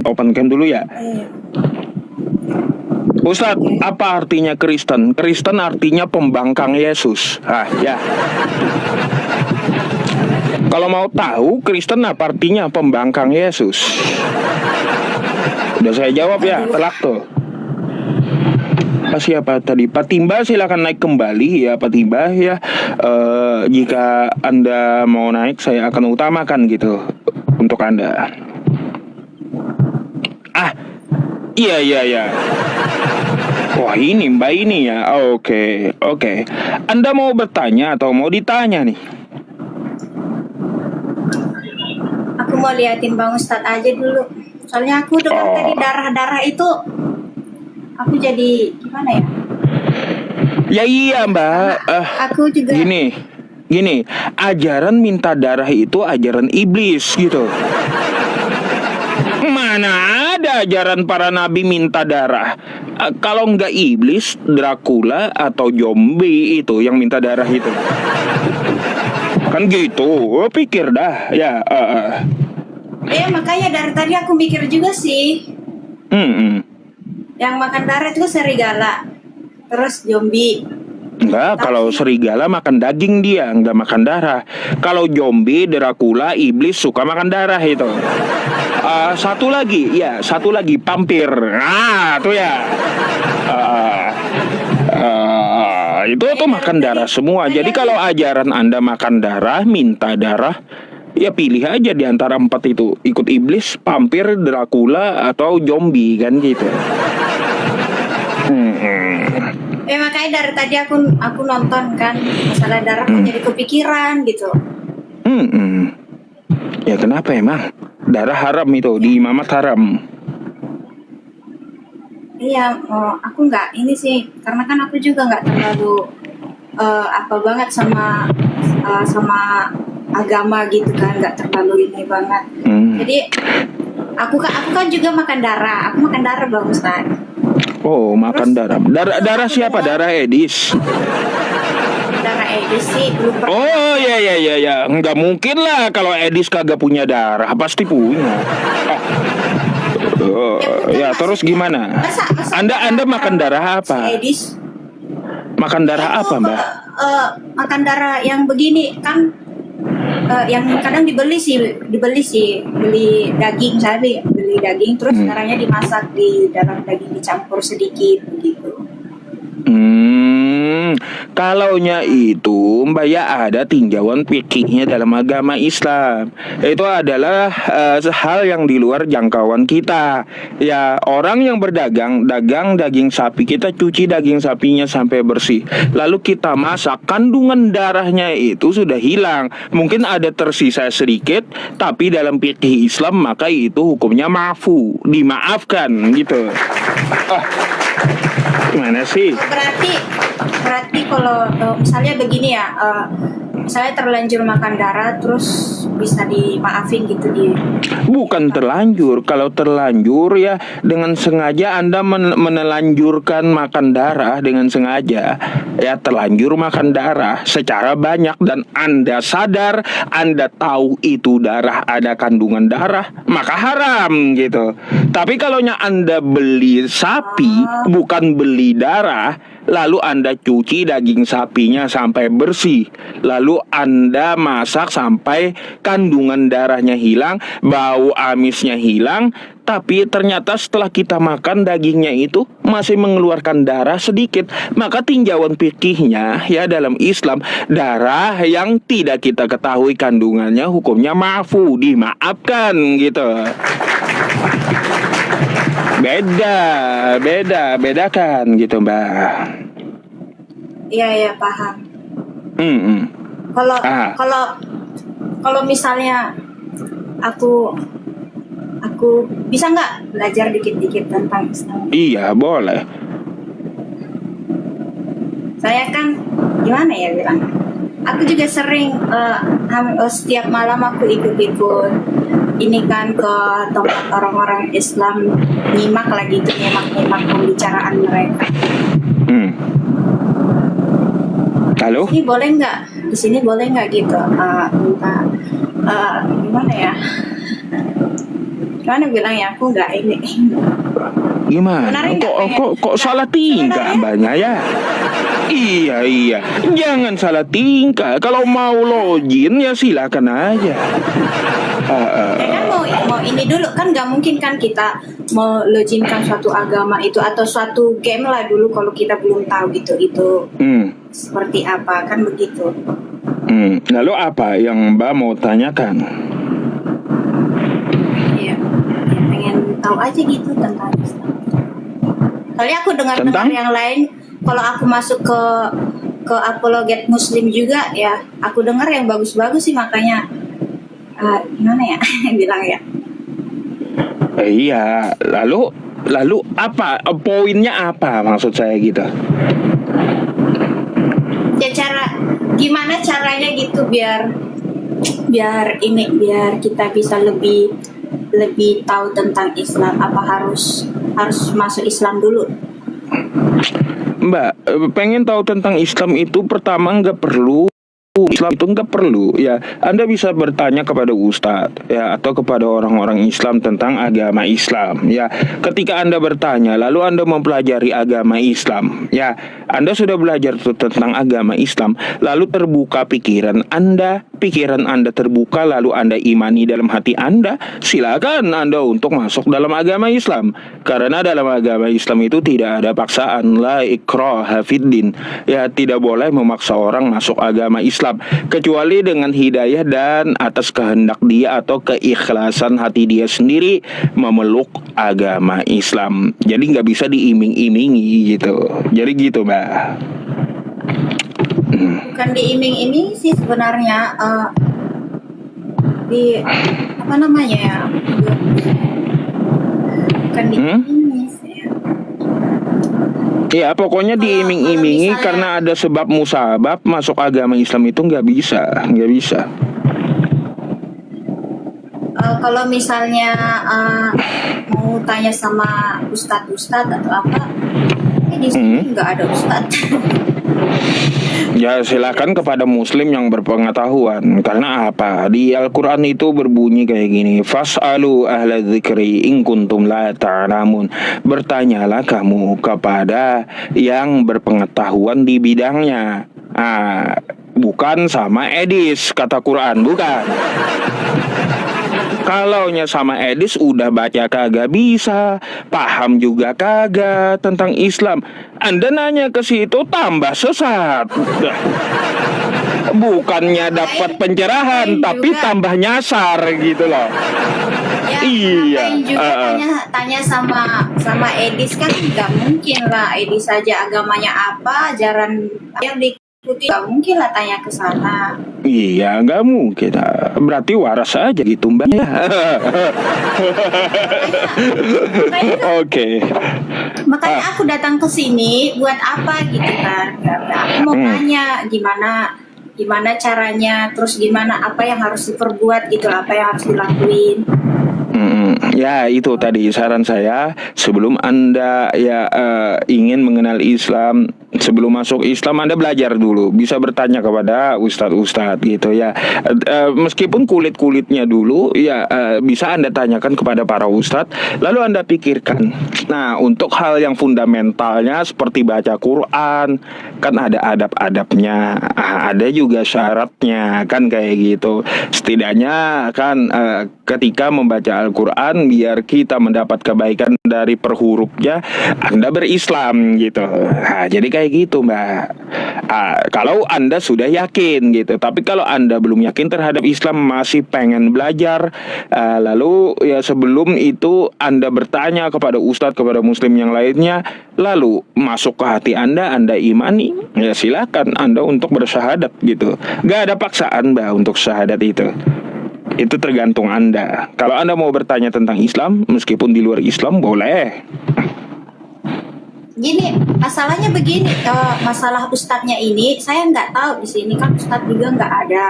Openkan dulu ya. Ustadz, apa artinya Kristen? Kristen artinya pembangkang Yesus. Ya. Kalau mau tahu Kristen apa artinya pembangkang Yesus? Udah saya jawab ya, telak tuh. Siapa tadi? Pak Timba silakan naik kembali ya Pak Timba ya. Jika Anda mau naik saya akan utamakan gitu untuk Anda. Iya. Wah ini Mbak ini ya. Oke. Anda mau bertanya atau mau ditanya nih? Aku mau liatin Bang Ustadz aja dulu. Soalnya aku dengar tadi darah-darah itu, aku jadi gimana ya? Ya iya Mbak. Aku juga. Gini, ajaran minta darah itu ajaran iblis gitu. Mana ada ajaran para nabi minta darah? Kalau nggak iblis, Dracula atau zombie itu yang minta darah itu. Kan gitu, pikir dah ya. Makanya dari tadi aku mikir juga sih. Yang makan darah itu serigala, terus zombie. Enggak, kalau serigala makan daging dia, enggak makan darah. Kalau zombie, Dracula, iblis suka makan darah itu. Satu lagi vampir. Tuh ya. Itu tuh makan darah semua. Jadi kalau ajaran Anda makan darah, minta darah, ya pilih aja di antara 4 itu. Ikut iblis, vampir, Dracula, atau zombie kan gitu. Makanya dari tadi aku nonton kan masalah darah, jadi kepikiran gitu. Ya kenapa emang? Darah haram itu, di imamat haram. Iya, aku nggak ini sih, karena kan aku juga nggak terlalu apa banget sama agama gitu kan, nggak terlalu ini banget. Jadi aku kan juga makan darah, aku makan darah Bang Ustaz. Oh, makan darah. Darah siapa? Darah Edis. Darah Edis sih lupa. Oh ya. Nggak mungkin lah kalau Edis kagak punya darah, pasti punya. Ya terus gimana? Anda makan darah apa? Si Edis. Makan darah apa Mbak? Makan darah yang begini kan, yang kadang dibeli sih, beli daging sapi, beli daging terus darahnya dimasak, di dalam daging dicampur sedikit begitu. Kalaunya itu Mbak ya ada tinjauan fikihnya dalam agama Islam. Itu adalah hal yang di luar jangkauan kita. Ya orang yang dagang daging sapi, kita cuci daging sapinya sampai bersih, lalu kita masak, kandungan darahnya itu sudah hilang. Mungkin ada tersisa sedikit, tapi dalam fikih Islam maka itu hukumnya maafu, dimaafkan gitu. Gimana sih? Berarti kalau misalnya begini ya, misalnya terlanjur makan darah terus bisa dimaafin gitu Bukan terlanjur. Kalau terlanjur ya dengan sengaja Anda menelanjurkan makan darah dengan sengaja. Ya terlanjur makan darah secara banyak dan Anda sadar, Anda tahu itu darah, ada kandungan darah, maka haram gitu. Tapi kalaunya Anda beli sapi, bukan beli darah, lalu Anda cuci daging sapinya sampai bersih, lalu Anda masak sampai kandungan darahnya hilang, bau amisnya hilang, tapi ternyata setelah kita makan dagingnya itu masih mengeluarkan darah sedikit, maka tinjauan fikihnya ya dalam Islam, darah yang tidak kita ketahui kandungannya hukumnya maafu, dimaafkan gitu. Bedakan gitu Mbak. Iya paham. Kalau misalnya aku bisa nggak belajar dikit-dikit tentang Islam? Iya boleh. Saya kan gimana ya bilang? Aku juga sering setiap malam aku ikut-ikut ini kan ke tempat orang-orang Islam, nyimak pembicaraan mereka. Halo? Di sini boleh nggak gitu minta gimana ya? Gimana bilang ya, aku nggak ini. Gimana? Sebenarnya nggak pengen. Kok salah tingkah mbaknya ya? Iya, jangan salah tingkah. Kalau mau login ya silakan aja. Ya kan mau ini dulu kan, nggak mungkin kan kita mau login-kan suatu agama itu atau suatu game lah dulu kalau kita belum tahu itu seperti apa, kan begitu. Lalu apa yang Mbak mau tanyakan? Iya, ya, pengen tahu aja gitu tentang Islam. Soalnya aku dengar yang lain, kalau aku masuk ke apologet Muslim juga ya, aku dengar yang bagus-bagus sih, makanya gimana ya bilang ya. Iya, lalu apa poinnya, apa maksud saya gitu? Ya gimana caranya gitu biar kita bisa lebih tahu tentang Islam. Apa harus masuk Islam dulu? Mbak, pengen tahu tentang Islam itu pertama nggak perlu. Islam itu nggak perlu ya. Anda bisa bertanya kepada ustadz ya, atau kepada orang-orang Islam tentang agama Islam ya. Ketika Anda bertanya lalu Anda mempelajari agama Islam ya, Anda sudah belajar tentang agama Islam, lalu terbuka pikiran Anda terbuka, lalu Anda imani dalam hati Anda, silakan Anda untuk masuk dalam agama Islam. Karena dalam agama Islam itu tidak ada paksaan, la ikraha fiddin ya, tidak boleh memaksa orang masuk agama Islam kecuali dengan hidayah dan atas kehendak dia atau keikhlasan hati dia sendiri memeluk agama Islam. Jadi nggak bisa diiming-imingi gitu. Jadi gitu, Mbak. Bukan diiming-iming sih sebenarnya, di apa namanya ya, bukan diiming sih. Ya pokoknya diiming-imingi karena ada sebab musabab masuk agama Islam itu nggak bisa. Kalau misalnya mau tanya sama ustadz atau apa, di sini nggak ada ustadz. Ya silakan kepada muslim yang berpengetahuan. Karena apa? Di Al-Quran itu berbunyi kayak gini, fas'alu ahla dzikri in kuntum la ta'lamun. Bertanyalah kamu kepada yang berpengetahuan di bidangnya. Bukan sama Edis, kata Quran, bukan. Kalaunya sama Edis udah baca kagak bisa, paham juga kagak tentang Islam. Anda nanya ke situ tambah sesat. Bukannya dapat pencerahan tapi tambah nyasar gitu loh. Ya, iya. Juga tanya sama Edis kan nggak mungkin lah. Edis saja agamanya apa, ajaran yang diikuti, nggak mungkin lah tanya ke sana. Iya, nggak mungkin. Berarti waras aja gitu, Mbak. Oke. Makanya aku datang ke sini buat apa gitu kan? Aku mau tanya gimana caranya, terus gimana apa yang harus diperbuat gitu, apa yang harus dilakuin. Ya itu tadi saran saya, sebelum Anda ingin mengenal Islam, sebelum masuk Islam Anda belajar dulu, bisa bertanya kepada ustadz gitu ya. Meskipun kulit-kulitnya dulu ya, bisa Anda tanyakan kepada para ustadz, lalu Anda pikirkan. Nah, untuk hal yang fundamentalnya seperti baca Quran kan ada adab-adabnya, ada juga syaratnya kan kayak gitu. Setidaknya kan ketika membaca Al-Quran biar kita mendapat kebaikan dari per hurufnya, Anda berislam gitu. Jadi kayak gitu, Mbak. Kalau Anda sudah yakin gitu. Tapi kalau Anda belum yakin terhadap Islam, masih pengen belajar, lalu ya sebelum itu Anda bertanya kepada ustadz, kepada muslim yang lainnya, lalu masuk ke hati Anda imani, ya silakan Anda untuk bersyahadat gitu. Gak ada paksaan, Mbak, untuk syahadat itu. Itu tergantung Anda. Kalau Anda mau bertanya tentang Islam, meskipun di luar Islam, boleh. Gini, masalahnya begini, masalah ustadznya ini, saya nggak tahu di sini kan ustadz juga nggak ada.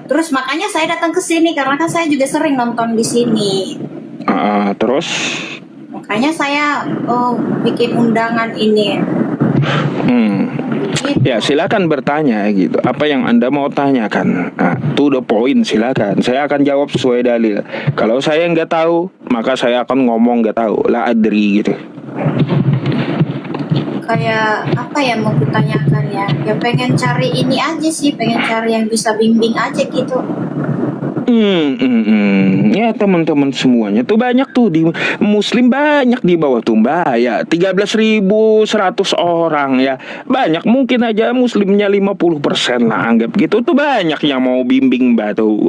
Terus makanya saya datang ke sini karena kan saya juga sering nonton di sini. Terus? Makanya saya bikin undangan ini. Gitu. Ya silakan bertanya gitu. Apa yang Anda mau tanyakan? Nah, to the point silakan. Saya akan jawab sesuai dalil. Kalau saya nggak tahu, maka saya akan ngomong nggak tahu. La adri gitu. Kayak apa ya mau kutanyakan ya? Ya pengen cari ini aja sih, pengen cari yang bisa bimbing aja gitu. Ya teman-teman semuanya tuh banyak tuh di Muslim, banyak di bawah tuh Mbak ya 13.100 orang ya. Banyak, mungkin aja Muslimnya 50% lah, anggap gitu tuh banyak yang mau bimbing Mbak tuh.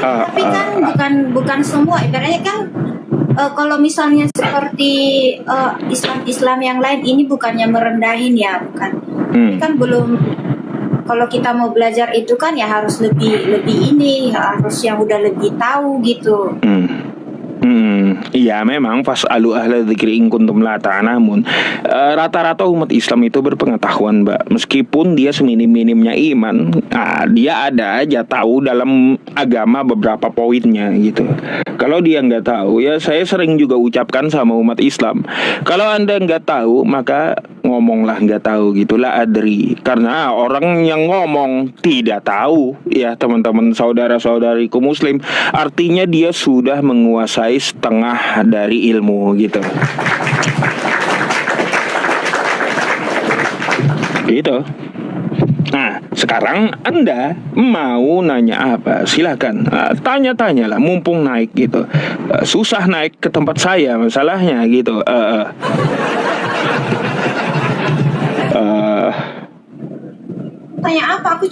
Tapi kan bukan semua. Ibaratnya kan kalau misalnya seperti Islam yang lain ini bukannya merendahin ya, bukan. Ini kan belum. Kalau kita mau belajar itu kan ya harus lebih ini, harus yang udah lebih tahu gitu. Iya memang fas'alu ahla dzikri in kuntum la ta'lamun. Rata-rata umat Islam itu berpengetahuan Mbak. Meskipun dia seminim-minimnya iman, dia ada aja tahu dalam agama beberapa poinnya gitu. Kalau dia nggak tahu, ya saya sering juga ucapkan sama umat Islam, kalau Anda nggak tahu maka ngomonglah nggak tahu gitulah adri. Karena orang yang ngomong tidak tahu ya teman-teman saudara-saudariku Muslim, artinya dia sudah menguasai setengah dari ilmu gitu. Gitu. Nah, sekarang Anda mau nanya apa? Silakan, tanya-tanyalah, mumpung naik gitu. Susah naik ke tempat saya, masalahnya gitu. Tanya apa? Aku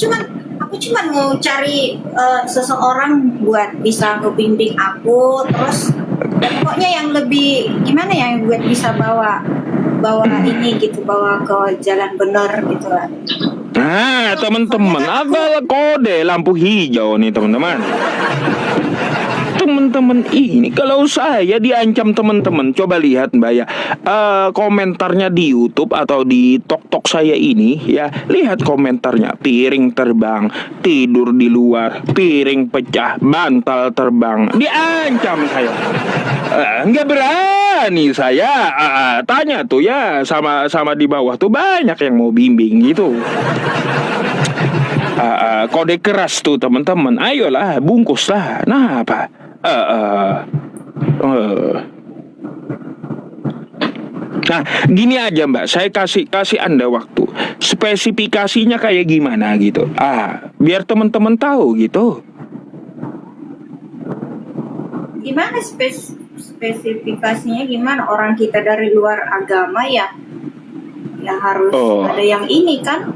cuman mau cari seseorang buat bisa ngebimbing aku, terus pokoknya yang lebih gimana ya, yang buat bisa bawa ini gitu, bawa ke jalan benar gitu lah. Nah, teman-teman, ada kode lampu hijau nih teman-teman. Teman-teman ini kalau saya diancam teman-teman, coba lihat Mbak ya, komentarnya di YouTube atau di TokTok saya ini ya, lihat komentarnya, piring terbang, tidur di luar, piring pecah, bantal terbang, diancam saya. Nggak berani saya tanya tuh ya sama di bawah tuh banyak yang mau bimbing gitu. Kode keras tuh teman-teman, ayolah bungkuslah. Nah apa? Nah, gini aja Mbak, saya kasih Anda waktu. Spesifikasinya kayak gimana gitu. Biar teman-teman tahu gitu. Gimana spesifikasinya gimana? Orang kita dari luar agama ya harus ada yang ini kan,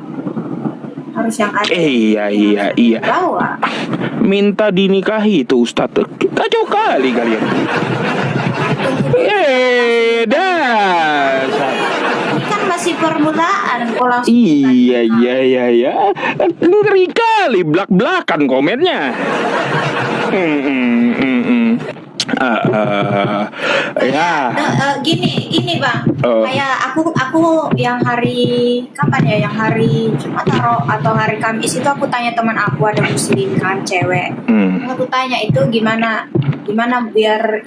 harus yang ada. Iya. Bawa. Minta dinikahi itu Ustadz, kacau kali kalian. Dasar. Ini kan masih permulaan. Iya. Ngeri kali belak-belakan komennya. Gini Bang, kayak aku yang hari kapan ya, yang hari Jumat atau hari Kamis itu aku tanya teman aku, ada Muslim kan, cewek. Aku tanya itu gimana biar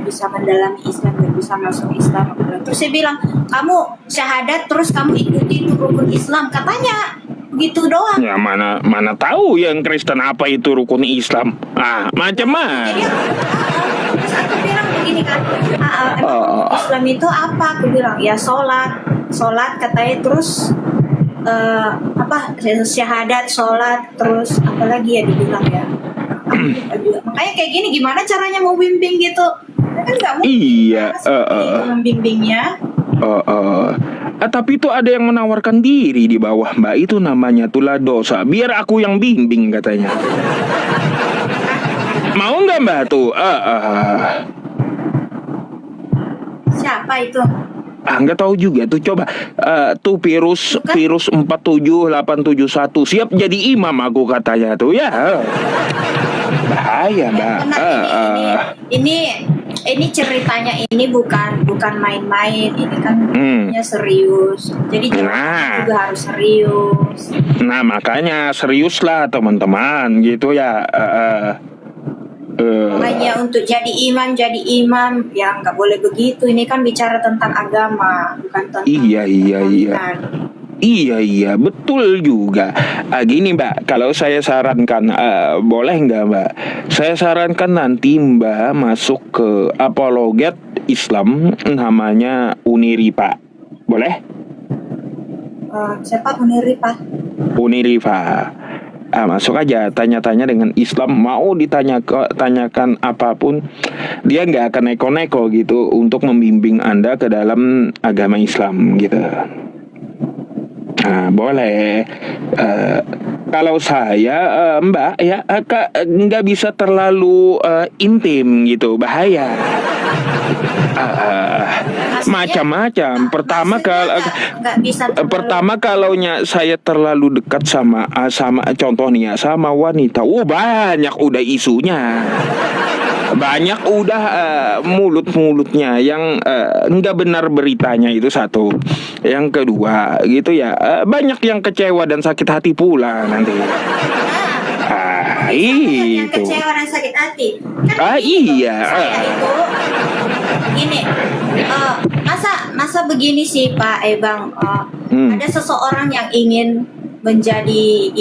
bisa mendalami Islam, biar bisa masuk Islam. Terus saya bilang, kamu syahadat terus kamu ikuti rukun Islam, katanya gitu doang. Ya mana tahu yang Kristen apa itu rukun Islam. Macam-macam. Terus aku bilang begini kan, Islam itu apa? Aku bilang ya sholat katanya, terus syahadat, sholat, terus apalagi ya dibilang ya. Makanya kayak gini, gimana caranya mau bimbing gitu? Kan nggak mungkin. Iya. Membimbingnya. Tapi itu ada yang menawarkan diri di bawah Mbak, itu namanya tulah dosa. Biar aku yang bimbing katanya. Mau nggak Mbak tuh? Siapa itu? Nggak tahu juga tuh, coba tuh virus 47871 siap jadi imam aku katanya tuh ya. Bahaya Mbak. Ini ceritanya ini bukan main-main, ini kan serius. Jadi juga harus serius. Nah makanya serius lah teman-teman gitu ya. Eh, Hanya untuk jadi imam, ya nggak boleh begitu. Ini kan bicara tentang agama, bukan tentang iya iya iya. perkawinan. Iya iya betul juga. Gini Mbak, kalau saya sarankan, boleh nggak Mbak? Saya sarankan nanti Mbak masuk ke apologet Islam namanya Uniripa. Boleh? Siapa Uniripa? Uniripa. Masuk aja, tanya-tanya dengan Islam, mau tanyakan apapun, dia nggak akan neko-neko gitu untuk membimbing Anda ke dalam agama Islam gitu. Nah, boleh. Kalau saya, Mbak ya, nggak bisa terlalu intim gitu, bahaya. Macam-macam. Nggak bisa terlalu. Pertama kalaunya saya terlalu dekat sama contoh nih ya, sama wanita, banyak udah isunya. Banyak udah mulut-mulutnya yang nggak benar beritanya, itu satu. Yang kedua gitu ya, banyak yang kecewa dan sakit hati pula nanti. Yang Itu. kecewa dan sakit hati. Kan Iya. saya itu gini, masa begini sih Pak Ebang, ada seseorang yang ingin menjadi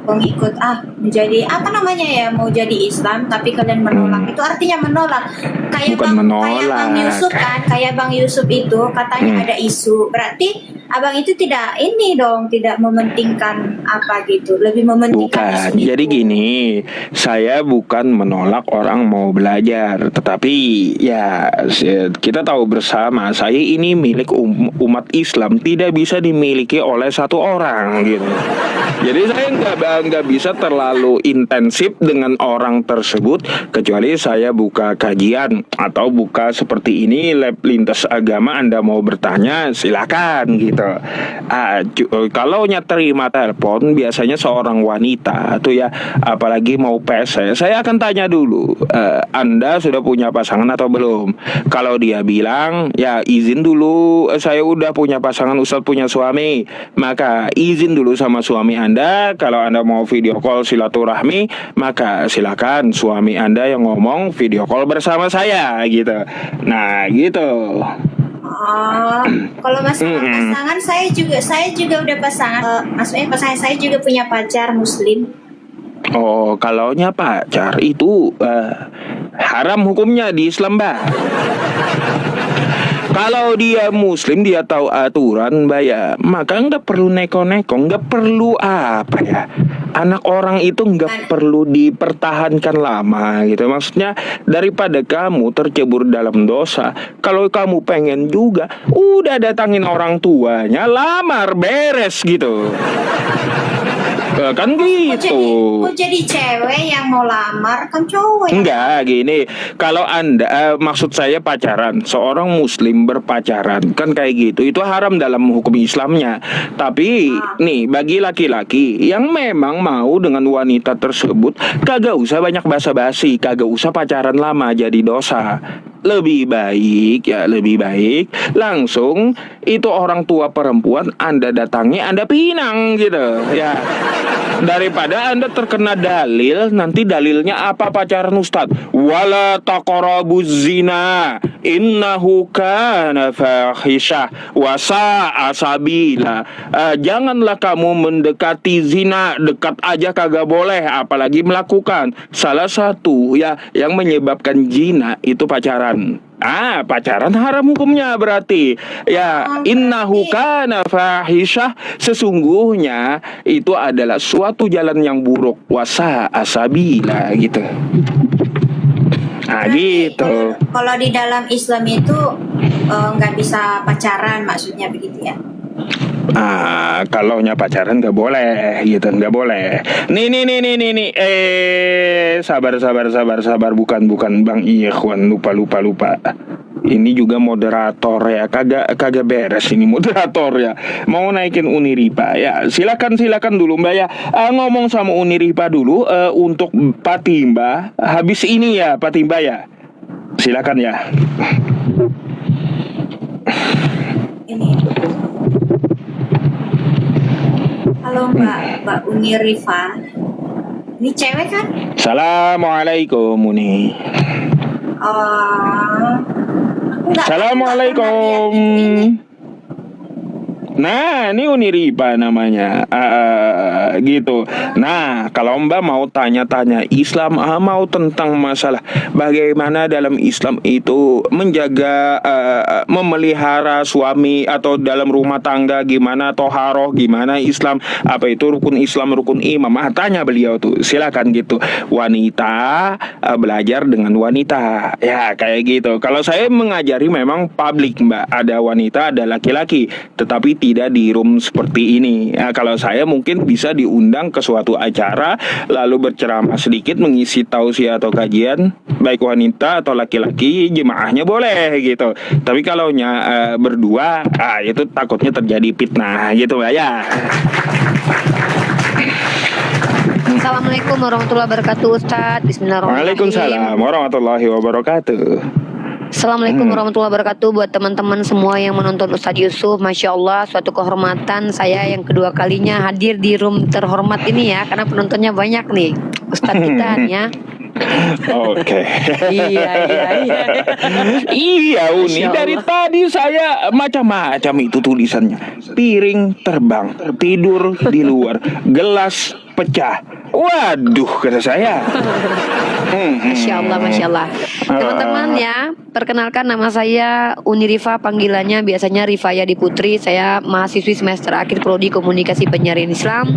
pengikut, menjadi apa namanya ya, mau jadi Islam tapi kalian menolak. Itu artinya menolak. Kayak Bang Yusuf kan, kayak Bang Yusuf itu katanya ada isu, berarti abang itu tidak mementingkan apa gitu, lebih mementingkan Bukan, isu jadi itu. gini, saya bukan menolak orang mau belajar, tetapi ya kita tahu bersama, saya ini milik umat Islam, tidak bisa dimiliki oleh satu orang gitu. Jadi saya nggak bisa terlalu intensif dengan orang tersebut, kecuali saya buka kajian atau buka seperti ini lab lintas agama, Anda mau bertanya silakan gitu. Kalau terima telepon biasanya seorang wanita tuh ya, apalagi mau PS saya akan tanya dulu, Anda sudah punya pasangan atau belum? Kalau dia bilang ya izin dulu, saya udah punya pasangan, Ustadz punya suami, maka izin dulu sama suami Anda. Kalau Anda mau video call silaturahmi, maka silakan suami Anda yang ngomong, video call bersama saya gitu. Nah gitu. Kalau masalah pasangan, saya juga udah pasangan. Maksudnya pasangan saya juga punya pacar Muslim. Oh, kalaunya pacar itu haram hukumnya di Islam, Mbak. Kalau dia Muslim, dia tahu aturan, Mbak ya, maka nggak perlu neko-neko, nggak perlu apa ya. Anak orang itu nggak perlu dipertahankan lama gitu. Maksudnya daripada kamu tercebur dalam dosa, kalau kamu pengen juga, udah datangin orang tuanya, lamar, beres gitu. Kan gitu. Kok jadi cewek yang mau lamar, kan cowok yang Enggak, gini. Kalau Anda, maksud saya pacaran, seorang Muslim berpacaran, kan kayak gitu. Itu haram dalam hukum Islamnya. Tapi, nih, bagi laki-laki yang memang mau dengan wanita tersebut, kagak usah banyak basa-basi, kagak usah pacaran lama jadi dosa. Lebih baik langsung itu orang tua perempuan Anda datangi, Anda pinang gitu ya, daripada Anda terkena dalil, nanti dalilnya apa pacaran Ustadz, wala taqrabuz zina innahu kana fahisyah wa sa'a sabila. Janganlah kamu mendekati zina, dekat aja kagak boleh, apalagi melakukan. Salah satu ya yang menyebabkan zina itu pacaran. Pacaran haram hukumnya berarti. Ya, innahu kana fahisyah, sesungguhnya itu adalah suatu jalan yang buruk, wasa asabila gitu. Gitu. Kalau di dalam Islam itu nggak bisa pacaran, maksudnya begitu ya? Kalaunya pacaran nggak boleh gitu, nggak boleh. Nih. Sabar. Bukan Bang Ikhwan, lupa. Ini juga moderator ya, kagak beres ini moderator ya. Mau naikin Uniripa ya, silakan dulu Mbak ya. Ngomong sama Uniripa dulu untuk Patimba. Habis ini ya Patimba ya. Silakan ya. Ini. Halo Mbak Unirifa. Ini cewek kan? Assalamualaikum Uni. Aku nggak Assalamualaikum. Nah, ini Uni Riba namanya, gitu. Nah, kalau Mbak mau tanya-tanya Islam, mau tentang masalah bagaimana dalam Islam itu menjaga, memelihara suami atau dalam rumah tangga gimana, toharoh gimana Islam, apa itu rukun Islam, rukun iman, tanya beliau tuh, silakan gitu. Wanita belajar dengan wanita, ya kayak gitu. Kalau saya mengajari memang publik Mbak, ada wanita, ada laki-laki, tetapi tidak di room seperti ini. Nah, kalau saya mungkin bisa diundang ke suatu acara lalu berceramah sedikit, mengisi tausiah atau kajian, baik wanita atau laki-laki, jemaahnya boleh gitu. Tapi kalau berdua, itu takutnya terjadi fitnah gitu Mbak ya. Assalamualaikum warahmatullahi wabarakatuh, Ustadz. Bismillahirrahmanirrahim. Waalaikumsalam warahmatullahi wabarakatuh. Assalamualaikum warahmatullahi wabarakatuh. Buat teman-teman semua yang menonton Ustadz Yusuf, Masya Allah, suatu kehormatan saya yang kedua kalinya hadir di room terhormat ini ya, karena penontonnya banyak nih Ustadz kita ya. Oke. Iya. Iya Uni, Masya dari Allah. tadi saya macam-macam itu tulisannya. Piring terbang, tidur di luar, gelas pecah. Waduh, kata saya. Masya Allah, Masya Allah. Teman-teman ya, perkenalkan nama saya Uni Rifa, panggilannya biasanya Rifayadi Putri. Saya mahasiswi semester akhir Prodi Komunikasi Penyiaran Islam.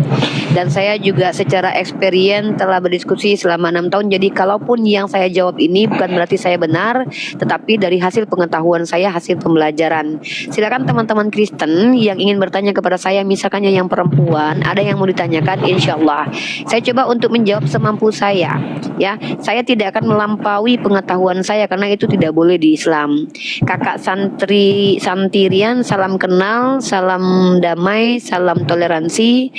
Dan saya juga secara experience telah berdiskusi selama 6 tahun. Jadi kalaupun yang saya jawab ini bukan berarti saya benar, tetapi dari hasil pengetahuan saya, hasil pembelajaran. Silakan teman-teman Kristen yang ingin bertanya kepada saya, misalkannya yang perempuan, ada yang mau ditanyakan, insya Allah saya coba untuk menjawab semampu saya. Ya, saya tidak akan melampaui pengetahuan saya karena itu tidak boleh di Islam. Kakak Santirian, salam kenal, salam damai, salam toleransi.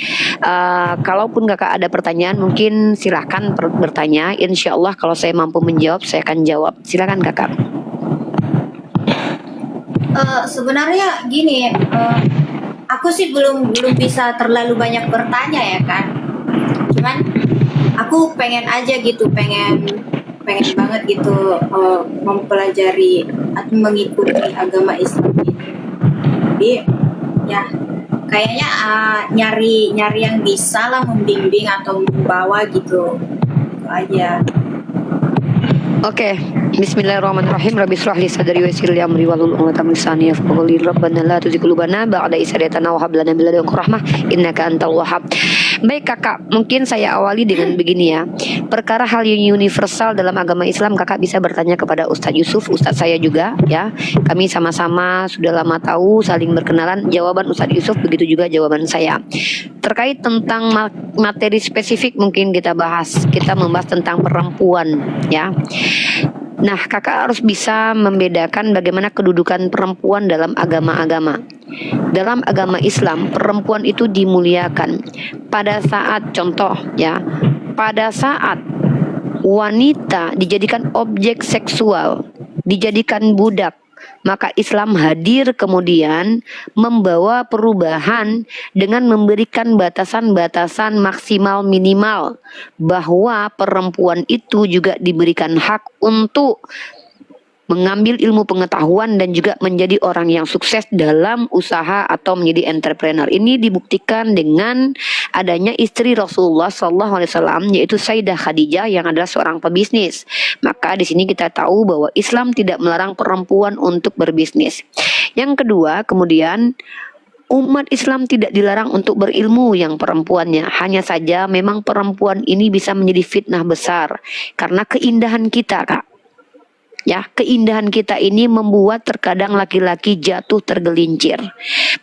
Kalaupun kakak ada pertanyaan, mungkin silahkan bertanya. Insya Allah kalau saya mampu menjawab, saya akan jawab. Silakan kakak. Sebenarnya gini, aku sih belum bisa terlalu banyak bertanya ya kan. Cuman aku pengen aja gitu, pengen banget gitu mempelajari atau mengikuti agama Islam ini. Jadi ya kayaknya nyari yang bisa lah membimbing atau membawa gitu, gitu aja. Oke, Bismillahirrahmanirrahim. Rabbi shrah li sadri wa yassir li amri wahlul 'uqdatam min lisani yafqahu qawli. Rabbana la tuzigh qulubana ba'da idh hadaytana wa hab lana min ladunka rahmah innaka antal wahhab. Baik kakak, mungkin saya awali dengan begini ya. Perkara hal yang universal dalam agama Islam, kakak bisa bertanya kepada Ustadz Yusuf, Ustadz saya juga ya. Kami sama-sama sudah lama tahu, saling berkenalan. Jawaban Ustadz Yusuf begitu juga jawaban saya. Terkait tentang materi spesifik mungkin kita bahas. Kita membahas tentang perempuan ya. Nah, kakak harus bisa membedakan bagaimana kedudukan perempuan dalam agama-agama. Dalam agama Islam, perempuan itu dimuliakan. Pada saat contoh ya, pada saat wanita dijadikan objek seksual, dijadikan budak, maka Islam hadir kemudian membawa perubahan dengan memberikan batasan-batasan maksimal minimal, bahwa perempuan itu juga diberikan hak untuk mengambil ilmu pengetahuan dan juga menjadi orang yang sukses dalam usaha atau menjadi entrepreneur. Ini dibuktikan dengan adanya istri Rasulullah SAW, yaitu Sayyidah Khadijah yang adalah seorang pebisnis. Maka di sini kita tahu bahwa Islam tidak melarang perempuan untuk berbisnis. Yang kedua, kemudian umat Islam tidak dilarang untuk berilmu yang perempuannya. Hanya saja memang perempuan ini bisa menjadi fitnah besar karena keindahan kita, Kak. Ya, keindahan kita ini membuat terkadang laki-laki jatuh tergelincir.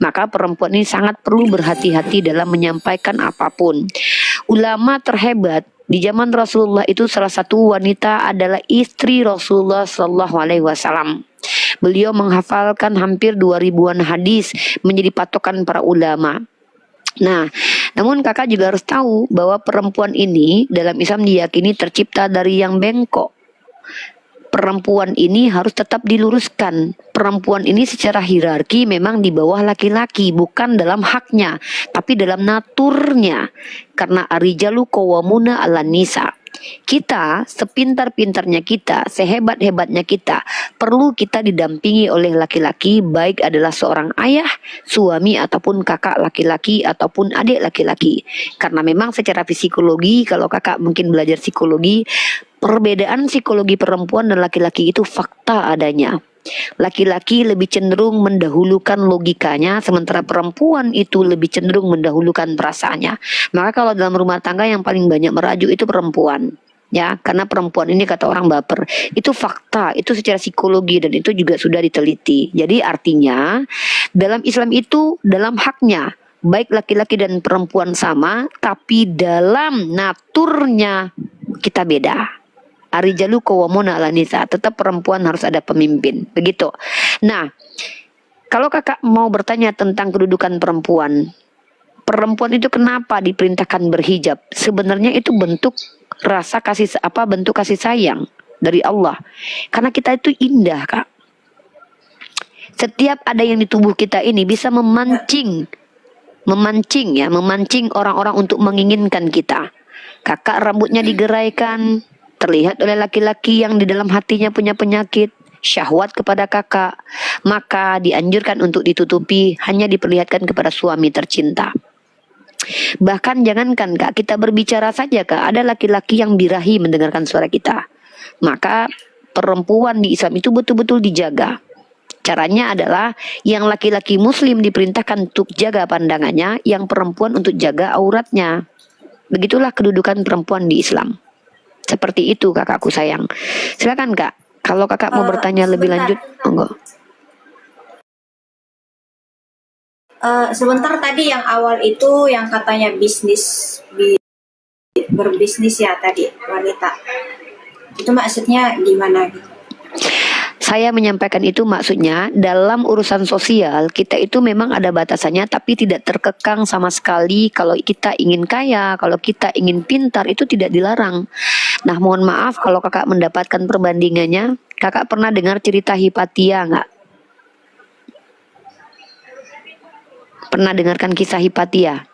Maka perempuan ini sangat perlu berhati-hati dalam menyampaikan apapun. Ulama terhebat di zaman Rasulullah itu salah satu wanita adalah istri Rasulullah SAW. Beliau menghafalkan hampir 2000-an hadis, menjadi patokan para ulama. Nah, namun kakak juga harus tahu bahwa perempuan ini dalam Islam diyakini tercipta dari yang bengkok. perempuan ini harus tetap diluruskan. Perempuan ini secara hierarki memang di bawah laki-laki, bukan dalam haknya, tapi dalam naturnya. Karena arijalu qawwamuna 'alan nisa. Kita, sepintar-pintarnya kita, sehebat-hebatnya kita, perlu kita didampingi oleh laki-laki, baik adalah seorang ayah, suami, ataupun kakak laki-laki, ataupun adik laki-laki. Karena memang secara psikologi, kalau kakak mungkin belajar psikologi, perbedaan psikologi perempuan dan laki-laki itu fakta adanya. Laki-laki lebih cenderung mendahulukan logikanya, sementara perempuan itu lebih cenderung mendahulukan perasaannya. Maka kalau dalam rumah tangga yang paling banyak merajuk itu perempuan. Ya, karena perempuan ini kata orang baper. Itu fakta, itu secara psikologi dan itu juga sudah diteliti. Jadi artinya dalam Islam itu dalam haknya baik laki-laki dan perempuan sama, tapi dalam naturnya kita beda. Arijalu qawwamuna 'alan nisa, tetap perempuan harus ada pemimpin. Begitu. Nah, kalau kakak mau bertanya tentang kedudukan perempuan, perempuan itu kenapa diperintahkan berhijab? Sebenarnya itu bentuk rasa kasih bentuk kasih sayang dari Allah. Karena kita itu indah, Kak. Setiap ada yang di tubuh kita ini bisa memancing orang-orang untuk menginginkan kita. Kakak rambutnya digeraikan, terlihat oleh laki-laki yang di dalam hatinya punya penyakit syahwat kepada kakak, maka dianjurkan untuk ditutupi, hanya diperlihatkan kepada suami tercinta. Bahkan jangankan Kak, kita berbicara saja Kak, ada laki-laki yang birahi mendengarkan suara kita. Maka perempuan di Islam itu betul-betul dijaga. Caranya adalah yang laki-laki muslim diperintahkan untuk jaga pandangannya, yang perempuan untuk jaga auratnya. Begitulah kedudukan perempuan di Islam. Seperti itu kakakku sayang. Silakan Kak, kalau kakak mau bertanya lebih lanjut, monggo. Sebentar tadi yang awal itu yang katanya berbisnis ya tadi wanita. Itu maksudnya gimana gitu? Saya menyampaikan itu maksudnya dalam urusan sosial kita itu memang ada batasannya, tapi tidak terkekang sama sekali. Kalau kita ingin kaya, kalau kita ingin pintar, itu tidak dilarang. Nah mohon maaf kalau kakak mendapatkan perbandingannya, kakak pernah dengar cerita Hipatia nggak? Pernah dengarkan kisah Hipatia?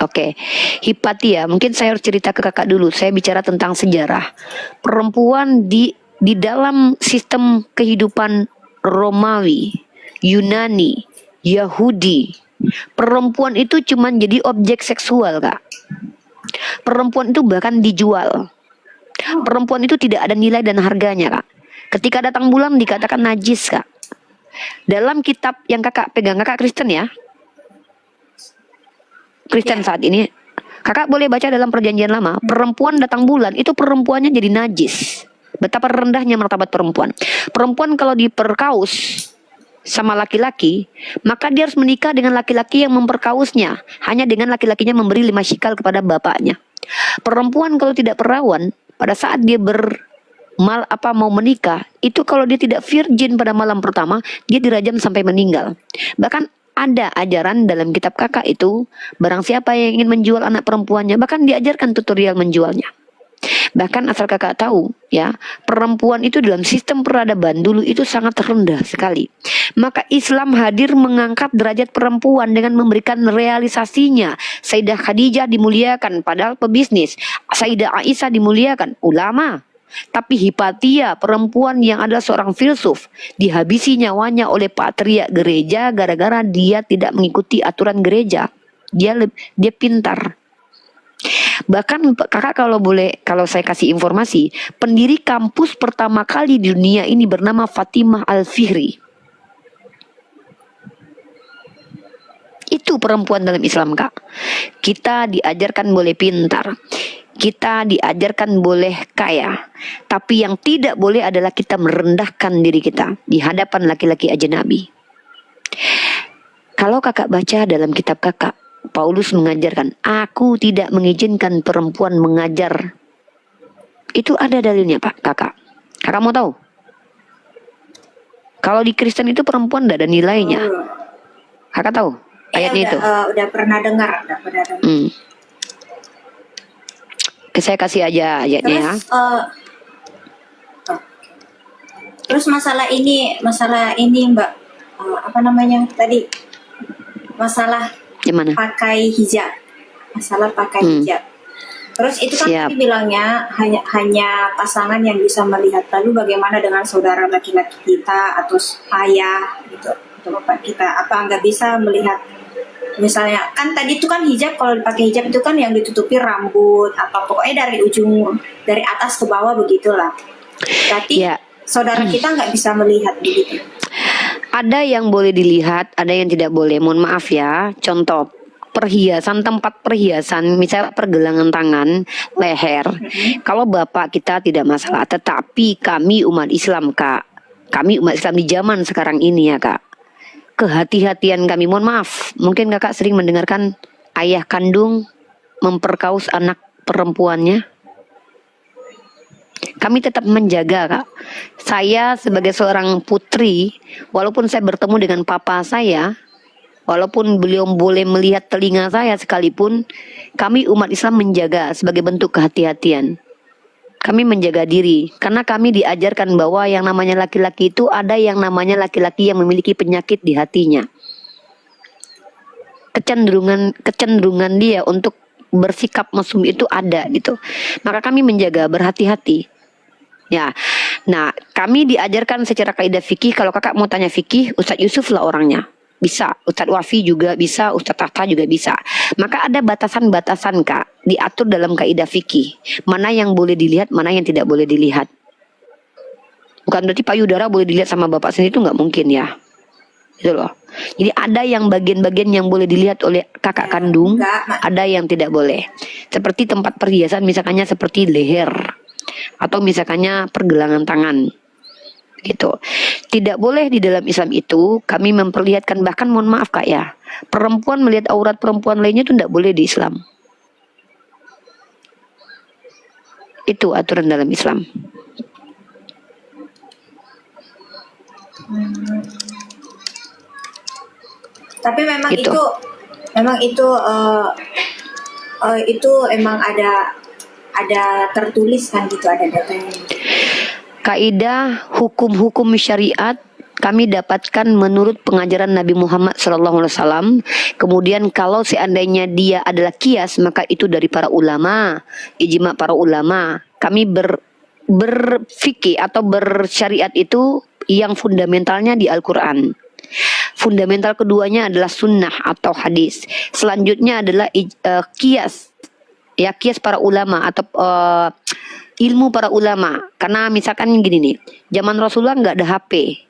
Oke, Hipatia, mungkin saya harus cerita ke kakak dulu. Saya bicara tentang sejarah. Perempuan di dalam sistem kehidupan Romawi, Yunani, Yahudi, perempuan itu cuma jadi objek seksual, Kak. Perempuan itu bahkan dijual. Perempuan itu tidak ada nilai dan harganya, Kak. Ketika datang bulan dikatakan najis, Kak. Dalam kitab yang kakak pegang, kakak Kristen ya? Kristen saat ini. Kakak boleh baca dalam perjanjian lama, perempuan datang bulan itu perempuannya jadi najis. Betapa rendahnya martabat perempuan. Perempuan kalau diperkaus sama laki-laki, maka dia harus menikah dengan laki-laki yang memperkausnya. Hanya dengan laki-lakinya memberi 5 shikal kepada bapaknya. Perempuan kalau tidak perawan, pada saat dia mau menikah, itu kalau dia tidak virgin pada malam pertama, dia dirajam sampai meninggal. Bahkan ada ajaran dalam kitab kakak itu, barang siapa yang ingin menjual anak perempuannya, bahkan diajarkan tutorial menjualnya. Bahkan asal kakak tahu ya, perempuan itu dalam sistem peradaban dulu itu sangat rendah sekali. Maka Islam hadir mengangkat derajat perempuan dengan memberikan realisasinya. Sayyidah Khadijah dimuliakan padahal pebisnis. Sayyidah Aisyah dimuliakan, ulama. Tapi Hipatia, perempuan yang adalah seorang filsuf, dihabisi nyawanya oleh patriark gereja gara-gara dia tidak mengikuti aturan gereja. Dia pintar. Bahkan kakak kalau saya kasih informasi, pendiri kampus pertama kali di dunia ini bernama Fatimah Al-Fihri. Itu perempuan dalam Islam, Kak. Kita diajarkan boleh pintar, kita diajarkan boleh kaya, tapi yang tidak boleh adalah kita merendahkan diri kita di hadapan laki-laki ajnabi. Kalau kakak baca dalam kitab kakak, Paulus mengajarkan, aku tidak mengizinkan perempuan mengajar. Itu ada dalilnya Pak, kakak. Kakak mau tahu? Kalau di Kristen itu perempuan tidak ada nilainya. Kakak tahu ayatnya itu? Udah pernah dengar. Saya kasih aja ayatnya. Terus, Terus masalah ini Mbak, apa namanya tadi, masalah Gimana? pakai hijab, masalah pakai hijab. Terus itu kan Siap. tadi bilangnya hanya pasangan yang bisa melihat. Lalu bagaimana dengan saudara laki-laki kita atau ayah gitu, atau bapak kita? Apa nggak bisa melihat? Misalnya kan tadi itu kan hijab, kalau dipakai hijab itu kan yang ditutupi rambut, apa pokoknya dari atas ke bawah begitulah. Berarti Ya. saudara kita nggak bisa melihat begitu. Ada yang boleh dilihat, ada yang tidak boleh. Mohon maaf ya. Contoh perhiasan, tempat perhiasan, misalnya pergelangan tangan, leher. Kalau bapak kita tidak masalah, tetapi kami umat Islam, Kak. Kami umat Islam di zaman sekarang ini ya, Kak. Kehati-hatian kami, mohon maaf. Mungkin Kakak sering mendengarkan ayah kandung memperkaus anak perempuannya. Kami tetap menjaga, Kak. Saya sebagai seorang putri, walaupun saya bertemu dengan papa saya, walaupun beliau boleh melihat telinga saya sekalipun, kami umat Islam menjaga sebagai bentuk kehati-hatian. Kami menjaga diri, karena kami diajarkan bahwa yang namanya laki-laki itu ada yang namanya laki-laki yang memiliki penyakit di hatinya. Kecenderungan dia untuk bersikap mesum itu ada gitu. Maka kami menjaga, berhati-hati. Ya, nah kami diajarkan secara kaidah fikih. Kalau kakak mau tanya fikih, Ustadz Yusuf lah orangnya. Bisa, Ustadz Wafi juga bisa, Ustadz Tahta juga bisa. Maka ada batasan-batasan, Kak, diatur dalam kaidah fikih. Mana yang boleh dilihat, mana yang tidak boleh dilihat. Bukan berarti payudara boleh dilihat sama bapak sendiri, itu nggak mungkin ya. Gitu loh. Jadi ada yang bagian-bagian yang boleh dilihat oleh kakak kandung, ada yang tidak boleh. Seperti tempat perhiasan, misalkannya seperti leher, atau misalkannya pergelangan tangan. Gitu. Tidak boleh di dalam Islam itu kami memperlihatkan, bahkan mohon maaf Kak ya, perempuan melihat aurat perempuan lainnya itu tidak boleh di Islam. Itu aturan dalam Islam. Tapi memang Gitu. itu emang ada tertulis kan gitu, ada datanya. Kaidah hukum-hukum syariat kami dapatkan menurut pengajaran Nabi Muhammad SAW. Kemudian kalau seandainya dia adalah kias, maka itu dari para ulama, ijma para ulama. Kami berfikih atau bersyariat itu yang fundamentalnya di Al-Quran. Fundamental keduanya adalah sunnah atau hadis. Selanjutnya adalah kias. Ya, kias para ulama atau ilmu para ulama. Karena misalkan gini nih, zaman Rasulullah nggak ada HP.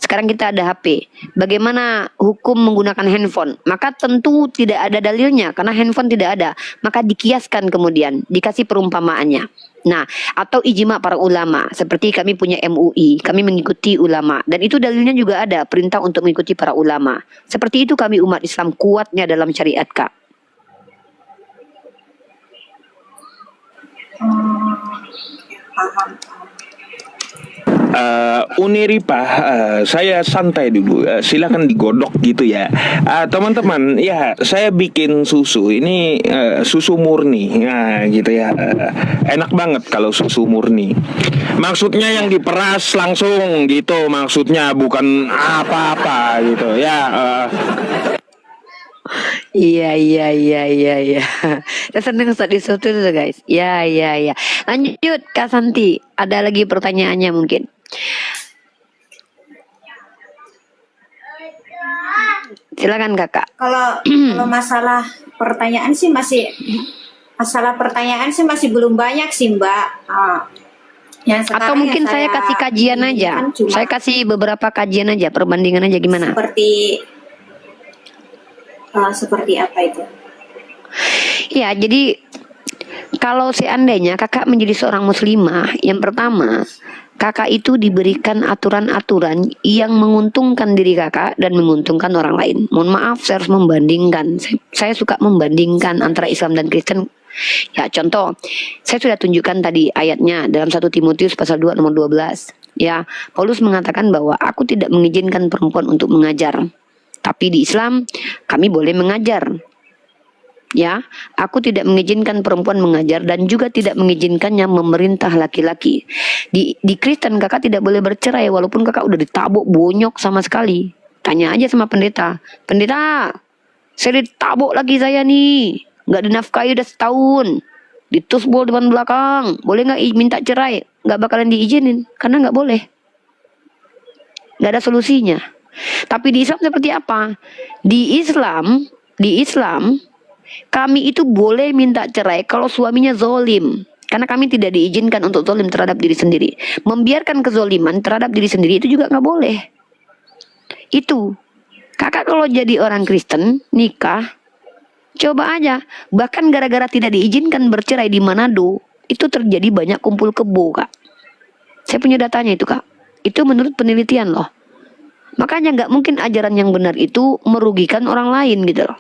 Sekarang kita ada HP. Bagaimana hukum menggunakan handphone? Maka tentu tidak ada dalilnya karena handphone tidak ada. Maka dikiaskan kemudian, dikasih perumpamaannya. Nah, atau ijma para ulama. Seperti kami punya MUI, kami mengikuti ulama. Dan itu dalilnya juga ada, perintah untuk mengikuti para ulama. Seperti itu kami umat Islam kuatnya dalam syariat, Kak. Paham. Uniripa, saya santai dulu. Silakan digodok gitu ya. Teman-teman, ya saya bikin susu. Ini susu murni, nah gitu ya. Enak banget kalau susu murni. Maksudnya yang diperas langsung gitu. Maksudnya bukan apa-apa gitu ya. Iya. Saya seneng Ustadz Yusuf tuh guys. Iya. Lanjut Kak Santi. Ada lagi pertanyaannya mungkin. Silakan Kakak. Kalau masalah pertanyaan sih masih belum banyak sih Mbak. Yang Atau sekarang mungkin yang saya kasih kajian aja. kan cuma Saya kasih beberapa kajian aja, perbandingan aja gimana? Seperti apa itu? Ya, jadi kalau seandainya kakak menjadi seorang muslimah, yang pertama, kakak itu diberikan aturan-aturan yang menguntungkan diri kakak dan menguntungkan orang lain. Mohon maaf, saya harus membandingkan. Saya suka membandingkan antara Islam dan Kristen. Ya, contoh, saya sudah tunjukkan tadi ayatnya dalam 1 Timotius pasal 2 nomor 12. Ya, Paulus mengatakan bahwa aku tidak mengizinkan perempuan untuk mengajar. Tapi di Islam kami boleh mengajar. Ya, aku tidak mengizinkan perempuan mengajar dan juga tidak mengizinkannya memerintah laki-laki. Di Kristen kakak tidak boleh bercerai walaupun kakak udah ditabuk bonyok sama sekali. Tanya aja sama pendeta. Pendeta, saya ditabuk lagi saya nih. Nggak dinafkahi udah setahun. Ditusbol depan belakang. Boleh nggak minta cerai? Nggak bakalan diizinin karena nggak boleh. Nggak ada solusinya. Tapi di Islam seperti apa? Di Islam kami itu boleh minta cerai kalau suaminya zolim. Karena kami tidak diizinkan untuk zolim terhadap diri sendiri. Membiarkan kezoliman terhadap diri sendiri itu juga nggak boleh. Itu. Kakak kalau jadi orang Kristen, nikah, coba aja. Bahkan gara-gara tidak diizinkan bercerai di Manado, itu terjadi banyak kumpul kebo, Kak. Saya punya datanya itu, Kak. Itu menurut penelitian loh. Makanya nggak mungkin ajaran yang benar itu merugikan orang lain gitu loh.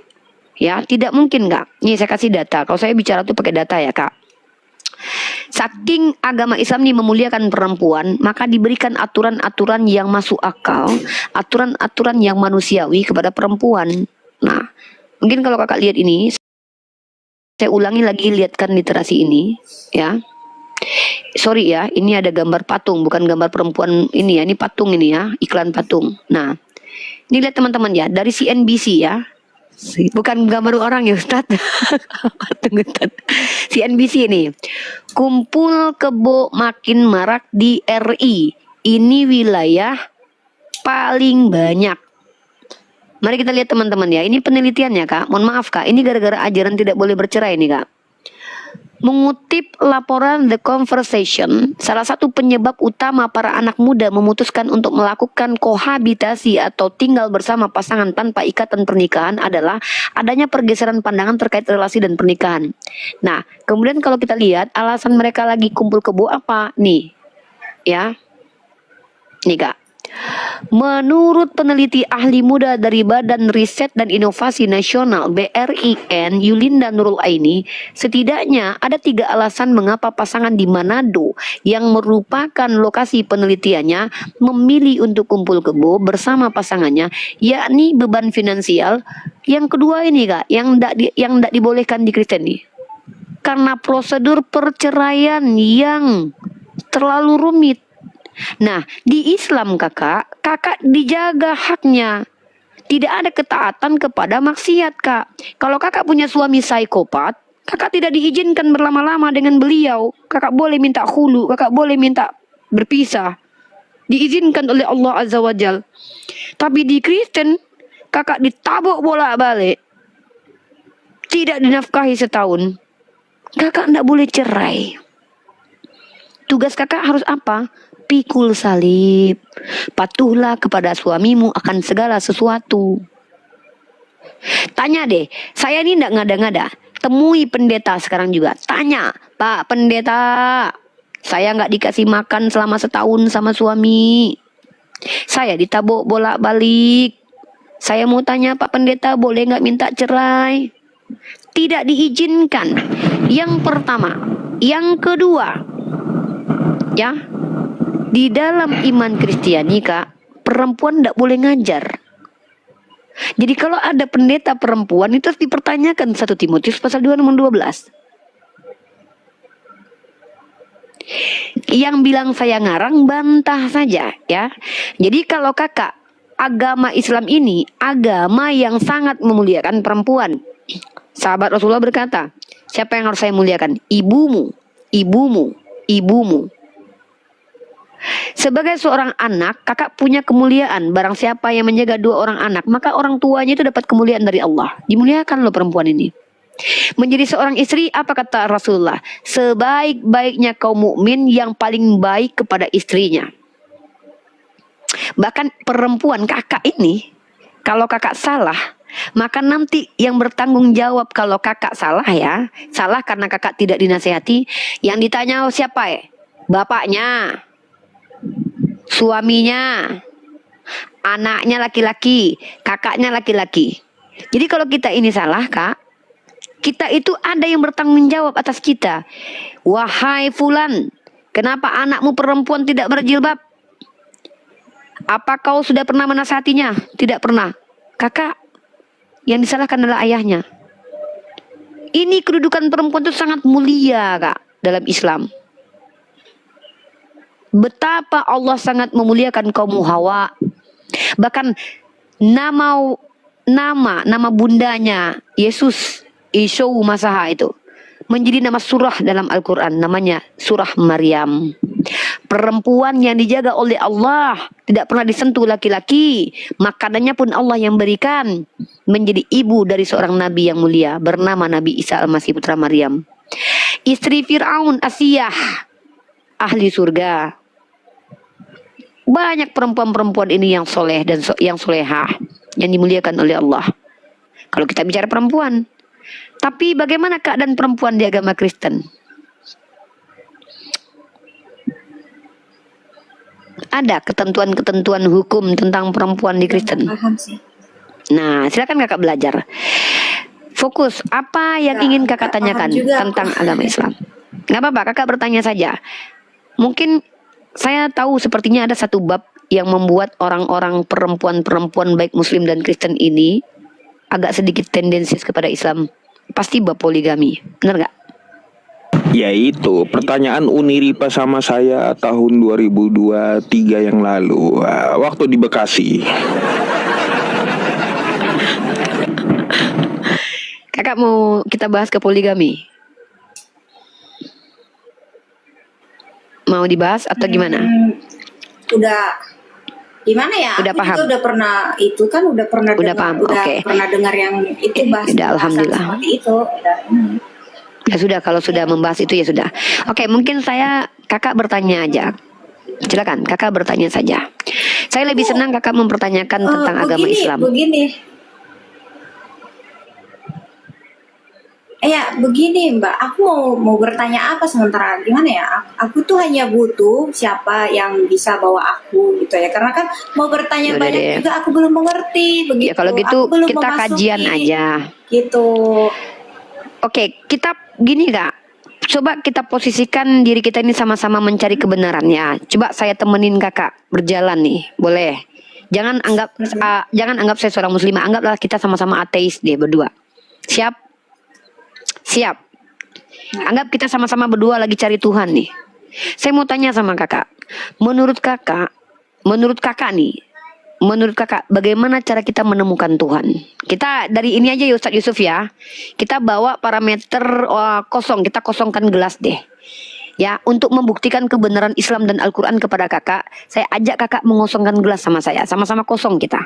Ya, tidak mungkin, Kak. Nih saya kasih data. Kalau saya bicara tuh pakai data ya, Kak. Saking agama Islam ini memuliakan perempuan, maka diberikan aturan-aturan yang masuk akal, aturan-aturan yang manusiawi kepada perempuan. Nah, mungkin kalau kakak lihat ini, saya ulangi lagi, lihatkan literasi ini, ya. Sorry ya, ini ada gambar patung, bukan gambar perempuan ini ya, ini patung ini ya, iklan patung. Nah, ini lihat teman-teman ya, dari CNBC ya. Bukan gambar orang ya Ustaz. Tunggu Ustaz. CNBC ini. Kumpul kebo makin marak di RI. Ini wilayah paling banyak. Mari kita lihat teman-teman ya. Ini penelitiannya Kak. Mohon maaf Kak. Ini gara-gara ajaran tidak boleh bercerai nih Kak. Mengutip laporan The Conversation, salah satu penyebab utama para anak muda memutuskan untuk melakukan kohabitasi atau tinggal bersama pasangan tanpa ikatan pernikahan adalah adanya pergeseran pandangan terkait relasi dan pernikahan. Nah, kemudian kalau kita lihat alasan mereka lagi kumpul kebo apa? Nih, ya. Nih Kak. Menurut peneliti ahli muda dari Badan Riset dan Inovasi Nasional BRIN, Yulinda Nurul Aini, setidaknya ada 3 alasan mengapa pasangan di Manado yang merupakan lokasi penelitiannya memilih untuk kumpul kebo bersama pasangannya, yakni beban finansial. Yang kedua ini Kak, yang tidak dibolehkan di Kristen nih, karena prosedur perceraian yang terlalu rumit. Nah, di Islam kakak dijaga haknya. Tidak ada ketaatan kepada maksiat, Kak. Kalau kakak punya suami psikopat, kakak tidak diizinkan berlama-lama dengan beliau. Kakak boleh minta khulu, kakak boleh minta berpisah. Diizinkan oleh Allah Azza wa Jal. Tapi di Kristen, kakak ditabuk bolak-balik. Tidak dinafkahi setahun. Kakak tidak boleh cerai. Tugas kakak harus apa? Pikul salib. Patuhlah kepada suamimu akan segala sesuatu. Tanya deh, saya ini tidak ngada-ngada. Temui pendeta sekarang juga. Tanya, Pak Pendeta, saya nggak dikasih makan selama setahun sama suami. Saya ditabuk bolak-balik. Saya mau tanya Pak Pendeta, boleh nggak minta cerai? Tidak diizinkan. Yang pertama. Yang kedua, ya, di dalam iman Kristiani Kak, perempuan tidak boleh ngajar. Jadi kalau ada pendeta perempuan itu harus dipertanyakan 1 Timotius pasal 2 nomor 12. Yang bilang saya ngarang bantah saja ya. Jadi kalau kakak, agama Islam ini agama yang sangat memuliakan perempuan. Sahabat Rasulullah berkata, siapa yang harus saya muliakan? Ibumu, ibumu, ibumu. Sebagai seorang anak, kakak punya kemuliaan. Barang siapa yang menjaga 2 orang anak, maka orang tuanya itu dapat kemuliaan dari Allah. Dimuliakan loh perempuan ini. Menjadi seorang istri, apa kata Rasulullah? Sebaik-baiknya kaum mukmin yang paling baik kepada istrinya. Bahkan perempuan kakak ini, kalau kakak salah, maka nanti yang bertanggung jawab kalau kakak salah ya, salah karena kakak tidak dinasehati, yang ditanya siapa ya? Bapaknya, suaminya, anaknya laki-laki, kakaknya laki-laki. Jadi kalau kita ini salah Kak, kita itu ada yang bertanggung jawab atas kita. Wahai fulan, kenapa anakmu perempuan tidak berjilbab? Apa kau sudah pernah menasihatinya? Tidak pernah. Kakak, yang disalahkan adalah ayahnya. Ini kedudukan perempuan itu sangat mulia, Kak, dalam Islam. Betapa Allah sangat memuliakan kaum Hawa. Bahkan nama bundanya Yesus, Isau Masaha itu menjadi nama surah dalam Al-Quran, namanya surah Maryam. Perempuan yang dijaga oleh Allah, tidak pernah disentuh laki-laki, makanannya pun Allah yang berikan, menjadi ibu dari seorang nabi yang mulia bernama Nabi Isa Al-Masih putra Maryam. Istri Fir'aun, Asiyah, ahli surga. Banyak perempuan-perempuan ini yang soleh dan yang solehah, yang dimuliakan oleh Allah. Kalau kita bicara perempuan, tapi bagaimana keadaan perempuan di agama Kristen? Ada ketentuan-ketentuan hukum tentang perempuan di Kristen. Paham sih. Nah, silakan kakak belajar. Fokus, apa yang ingin kakak tanyakan tentang agama Islam? Gak apa-apa, kakak bertanya saja. Mungkin saya tahu sepertinya ada satu bab yang membuat orang-orang perempuan-perempuan baik Muslim dan Kristen ini agak sedikit tendensius kepada Islam. Pasti bab poligami, benar gak? Yaitu pertanyaan Uniripa sama saya tahun 2023 yang lalu, waktu di Bekasi. Kakak mau kita bahas ke poligami? Mau dibahas atau gimana? Udah gimana ya? Udah Aku paham. juga udah pernah itu kan udah pernah Udah dengar, paham, udah oke. pernah dengar yang itu bahas Udah, alhamdulillah. seperti itu. Udah, Ya sudah, kalau sudah membahas itu ya sudah. Oke, mungkin kakak bertanya aja. Silakan, kakak bertanya saja. Saya lebih senang kakak mempertanyakan tentang agama Islam. Begini Mbak, aku mau bertanya apa sementara gimana ya? Aku tuh hanya butuh siapa yang bisa bawa aku gitu ya. Karena kan mau bertanya Yaudah banyak deh. juga aku belum mengerti begitu. Ya kalau gitu Aku belum kita memasuki, kajian aja. Gitu. Oke, kita gini Kak. Coba kita posisikan diri kita ini sama-sama mencari kebenaran ya. Coba saya temenin kakak berjalan nih, boleh? Jangan anggap saya seorang muslimah, anggaplah kita sama-sama ateis deh berdua. Siap? Siap. Anggap kita sama-sama berdua lagi cari Tuhan nih. Saya mau tanya sama kakak. Menurut kakak bagaimana cara kita menemukan Tuhan? Kita dari ini aja ya Ustadz Yusuf ya. Kita bawa parameter kosong, kita kosongkan gelas deh. Ya, untuk membuktikan kebenaran Islam dan Al-Quran kepada kakak, saya ajak kakak mengosongkan gelas sama saya. Sama-sama kosong kita.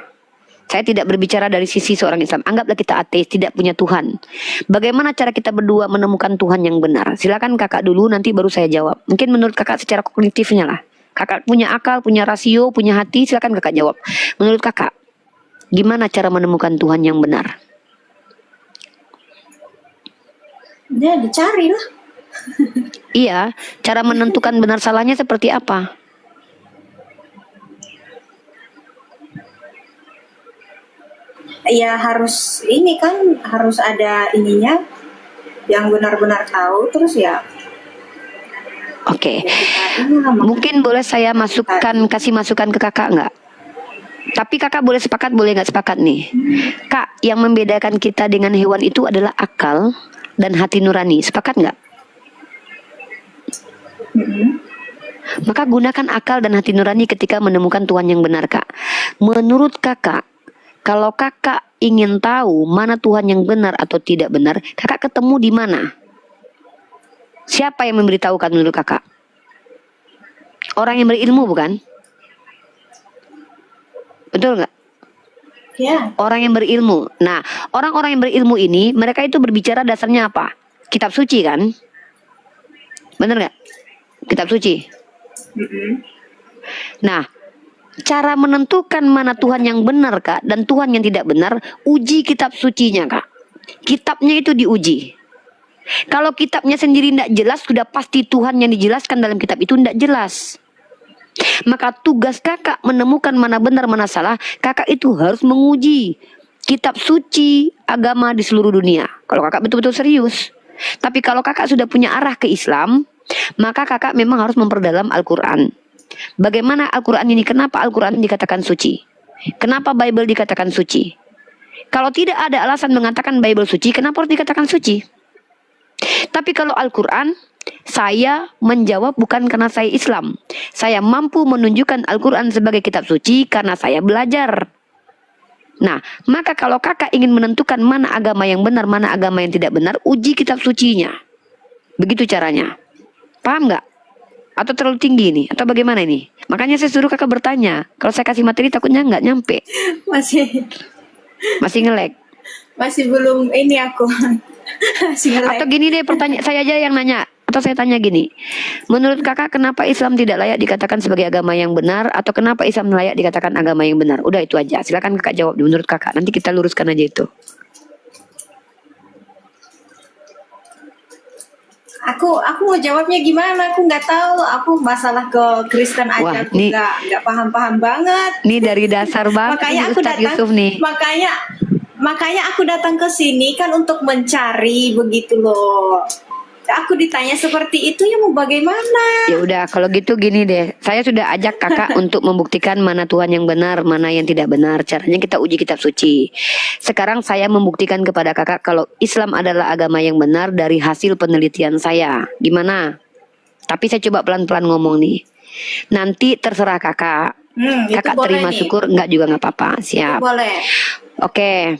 Saya tidak berbicara dari sisi seorang Islam. Anggaplah kita ateis, tidak punya Tuhan. Bagaimana cara kita berdua menemukan Tuhan yang benar? Silakan kakak dulu, nanti baru saya jawab. Mungkin menurut kakak secara kognitifnya lah. Kakak punya akal, punya rasio, punya hati, silakan kakak jawab. Menurut kakak, gimana cara menemukan Tuhan yang benar? Ya dicari lah. Iya, cara menentukan benar salahnya seperti apa? Ya harus ada ininya yang benar-benar tahu terus ya. Oke, mungkin boleh saya kasih masukan ke kakak nggak? Tapi kakak boleh sepakat, boleh nggak sepakat nih? Kak, yang membedakan kita dengan hewan itu adalah akal dan hati nurani. Sepakat nggak? Maka gunakan akal dan hati nurani ketika menemukan Tuhan yang benar, Kak. Menurut kakak, kalau kakak ingin tahu mana Tuhan yang benar atau tidak benar, kakak ketemu di mana? Siapa yang memberitahukan menurut kakak? Orang yang berilmu bukan? Betul nggak? Ya. Orang yang berilmu. Nah, orang-orang yang berilmu ini, mereka itu berbicara dasarnya apa? Kitab suci kan? Bener nggak? Kitab suci. Nah, cara menentukan mana Tuhan yang benar, Kak, dan Tuhan yang tidak benar, uji kitab sucinya, Kak. Kitabnya itu diuji. Kalau kitabnya sendiri tidak jelas, sudah pasti Tuhan yang dijelaskan dalam kitab itu tidak jelas. Maka tugas kakak menemukan mana benar mana salah, kakak itu harus menguji kitab suci agama di seluruh dunia. Kalau kakak betul-betul serius. Tapi kalau kakak sudah punya arah ke Islam, maka kakak memang harus memperdalam Al-Quran. Bagaimana Al-Quran ini? Kenapa Al-Quran dikatakan suci? Kenapa Bible dikatakan suci? Kalau tidak ada alasan mengatakan Bible suci, kenapa harus dikatakan suci? Tapi kalau Al-Quran, saya menjawab bukan karena saya Islam. Saya mampu menunjukkan Al-Quran sebagai kitab suci karena saya belajar. Nah, maka kalau kakak ingin menentukan mana agama yang benar, mana agama yang tidak benar, uji kitab sucinya. Begitu caranya. Paham nggak? Atau terlalu tinggi nih? Atau bagaimana ini? Makanya saya suruh kakak bertanya. Kalau saya kasih materi takutnya nggak nyampe. Masih nge-lag. Masih belum ini aku. Masih nge-lag. Atau gini deh, pertanyaan saya aja yang nanya. Atau saya tanya gini, menurut kakak kenapa Islam tidak layak dikatakan sebagai agama yang benar, atau kenapa Islam layak dikatakan agama yang benar? Udah itu aja, silakan kakak jawab menurut kakak. Nanti kita luruskan aja itu. Aku mau jawabnya gimana? Aku nggak tahu. Aku masalah ke Kristen aja. Wah, Aku nih- nggak paham banget. Ini dari dasar banget Makanya nih aku Ustadz datang. Yusuf nih. Makanya aku datang ke sini kan untuk mencari begitu loh. Aku ditanya seperti itu ya mau bagaimana? Ya udah, kalau gitu gini deh. Saya sudah ajak kakak untuk membuktikan mana Tuhan yang benar, mana yang tidak benar. Caranya kita uji kitab suci. Sekarang saya membuktikan kepada kakak kalau Islam adalah agama yang benar dari hasil penelitian saya. Gimana? Tapi saya coba pelan-pelan ngomong nih. Nanti terserah kakak. Itu Kakak boleh terima nih. syukur, enggak juga nggak apa-apa. Siap. Boleh. Oke.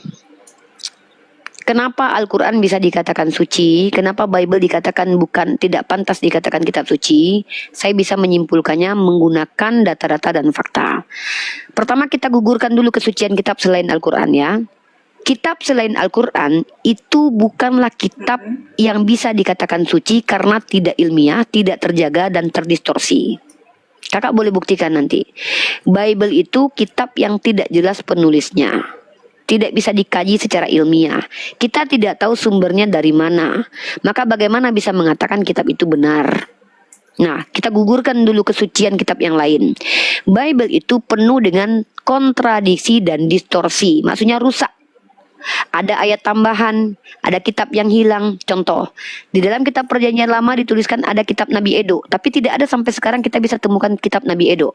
Kenapa Al-Quran bisa dikatakan suci? Kenapa Bible dikatakan tidak pantas dikatakan kitab suci? Saya bisa menyimpulkannya menggunakan data-data dan fakta. Pertama kita gugurkan dulu kesucian kitab selain Al-Quran ya. Kitab selain Al-Quran itu bukanlah kitab yang bisa dikatakan suci karena tidak ilmiah, tidak terjaga dan terdistorsi. Kakak boleh buktikan nanti. Bible itu kitab yang tidak jelas penulisnya. Tidak bisa dikaji secara ilmiah. Kita tidak tahu sumbernya dari mana. Maka bagaimana bisa mengatakan kitab itu benar? Nah, kita gugurkan dulu kesucian kitab yang lain. Bible itu penuh dengan kontradiksi dan distorsi. Maksudnya rusak. Ada ayat tambahan, ada kitab yang hilang. Contoh, di dalam kitab Perjanjian Lama dituliskan ada kitab Nabi Edo, tapi tidak ada sampai sekarang kita bisa temukan kitab Nabi Edo.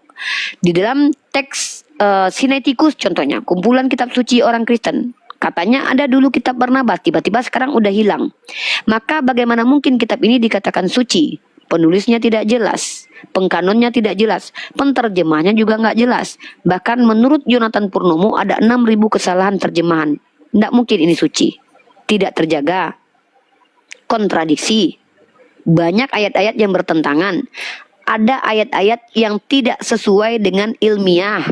Di dalam teks Sinaiticus contohnya, kumpulan kitab suci orang Kristen, katanya ada dulu kitab Barnabas, tiba-tiba sekarang udah hilang. Maka bagaimana mungkin kitab ini dikatakan suci? Penulisnya tidak jelas, pengkanonnya tidak jelas, penterjemahnya juga nggak jelas. Bahkan menurut Jonathan Purnomo ada 6.000 kesalahan terjemahan. Tidak mungkin ini suci. Tidak terjaga. Kontradiksi. Banyak ayat-ayat yang bertentangan. Ada ayat-ayat yang tidak sesuai dengan ilmiah.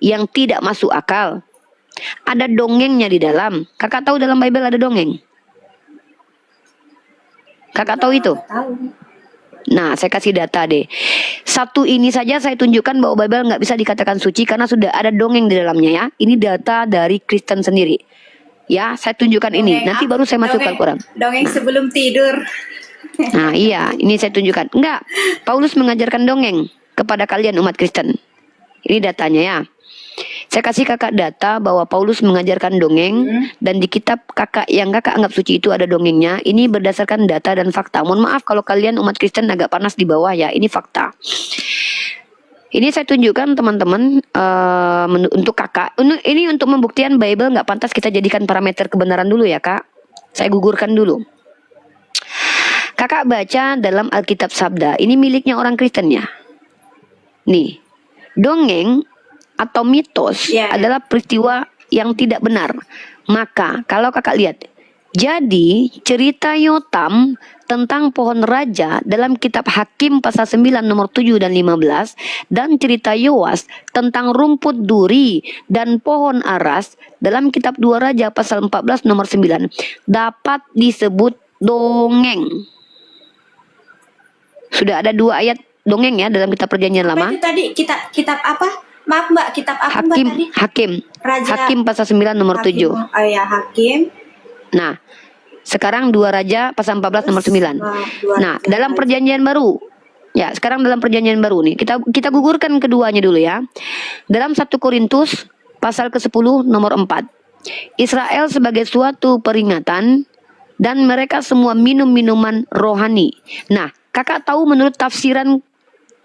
Yang tidak masuk akal. Ada dongengnya di dalam. Kakak tahu dalam Bible ada dongeng? Kakak tahu itu? Tahu. Nah, saya kasih data deh. Satu ini saja saya tunjukkan bahwa Bible nggak bisa dikatakan suci karena sudah ada dongeng di dalamnya ya. Ini data dari Kristen sendiri. Ya, saya tunjukkan ini. Nanti baru saya masuk ke Al-Quran. Dongeng sebelum tidur. Nah, iya, ini saya tunjukkan. Enggak, Paulus mengajarkan dongeng kepada kalian umat Kristen. Ini datanya ya. Saya kasih kakak data bahwa Paulus mengajarkan dongeng dan di kitab kakak yang kakak anggap suci itu ada dongengnya. Ini berdasarkan data dan fakta. Mohon maaf kalau kalian umat Kristen agak panas di bawah ya. Ini fakta. Ini saya tunjukkan teman-teman untuk kakak. Ini untuk membuktikan Bible nggak pantas kita jadikan parameter kebenaran dulu ya kak. Saya gugurkan dulu. Kakak baca dalam Alkitab Sabda. Ini miliknya orang Kristen ya. Nih, dongeng atau mitos adalah peristiwa yang tidak benar. Maka kalau kakak lihat, jadi cerita Yotam tentang pohon raja dalam kitab Hakim pasal 9 nomor 7 dan 15 dan cerita Yoas tentang rumput duri dan pohon aras dalam kitab 2 Raja pasal 14 nomor 9 dapat disebut dongeng. Sudah ada 2 ayat dongeng ya dalam kitab Perjanjian Lama. Apa itu tadi kitab apa? Maaf Mbak, kitab apa Mbak tadi? Hakim pasal 9 nomor 7. Oh ya, Hakim. Nah, sekarang 2 Raja pasal 14 nomor 9. Nah, dalam Perjanjian Baru. Ya, sekarang dalam Perjanjian Baru nih. Kita gugurkan keduanya dulu ya. Dalam 1 Korintus pasal ke-10 nomor 4. Israel sebagai suatu peringatan dan mereka semua minum minuman rohani. Nah, kakak tahu menurut tafsiran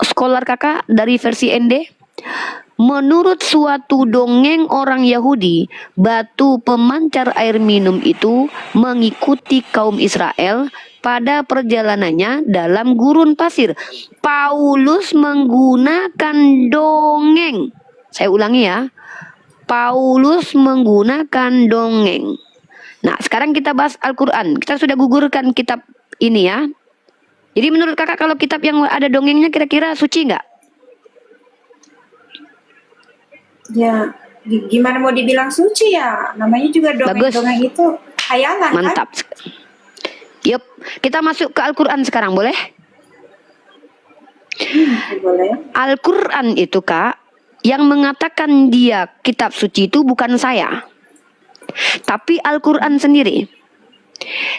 scholar kakak dari versi ND Menurut suatu dongeng orang Yahudi, batu pemancar air minum itu mengikuti kaum Israel pada perjalanannya dalam gurun pasir. Paulus menggunakan dongeng. Saya ulangi ya. Paulus menggunakan dongeng. Nah, sekarang kita bahas Al-Quran. Kita sudah gugurkan kitab ini ya. Jadi menurut kakak kalau kitab yang ada dongengnya kira-kira suci nggak? Ya, gimana mau dibilang suci ya? Namanya juga dongeng-dongeng itu khayalan kan? Mantap. Yup, kita masuk ke Al-Quran sekarang, boleh? Boleh. Al-Quran itu kak, yang mengatakan dia kitab suci itu bukan saya, tapi Al-Quran sendiri.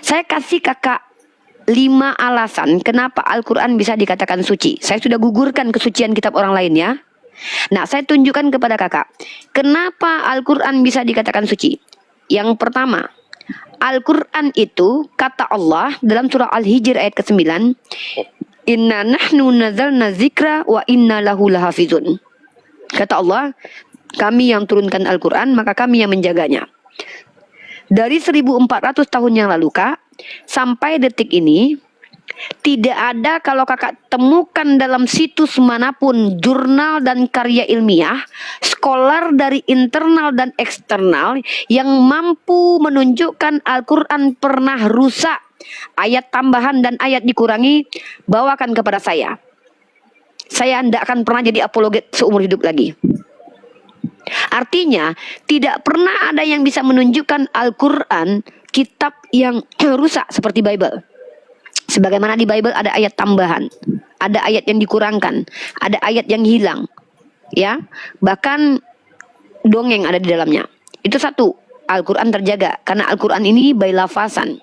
Saya kasih kakak 5 alasan kenapa Al-Quran bisa dikatakan suci. Saya sudah gugurkan kesucian kitab orang lain ya. Nah, saya tunjukkan kepada kakak kenapa Al-Quran bisa dikatakan suci. Yang pertama, Al-Quran itu kata Allah dalam surah Al-Hijr ayat ke-9, Inna nahnu nazalna zikra wa inna lahu lahafizun. Kata Allah, kami yang turunkan Al-Quran, maka kami yang menjaganya. Dari 1400 tahun yang lalu kak, sampai detik ini, tidak ada kalau kakak temukan dalam situs manapun jurnal dan karya ilmiah, skolar dari internal dan eksternal yang mampu menunjukkan Al-Quran pernah rusak, ayat tambahan dan ayat dikurangi, bawakan kepada saya. Saya tidak akan pernah jadi apologet seumur hidup lagi. Artinya, tidak pernah ada yang bisa menunjukkan Al-Quran kitab yang rusak seperti Bible. Sebagaimana di Bible ada ayat tambahan, ada ayat yang dikurangkan, ada ayat yang hilang, ya, bahkan dongeng ada di dalamnya. Itu satu, Al-Quran terjaga karena Al-Quran ini by lafasan.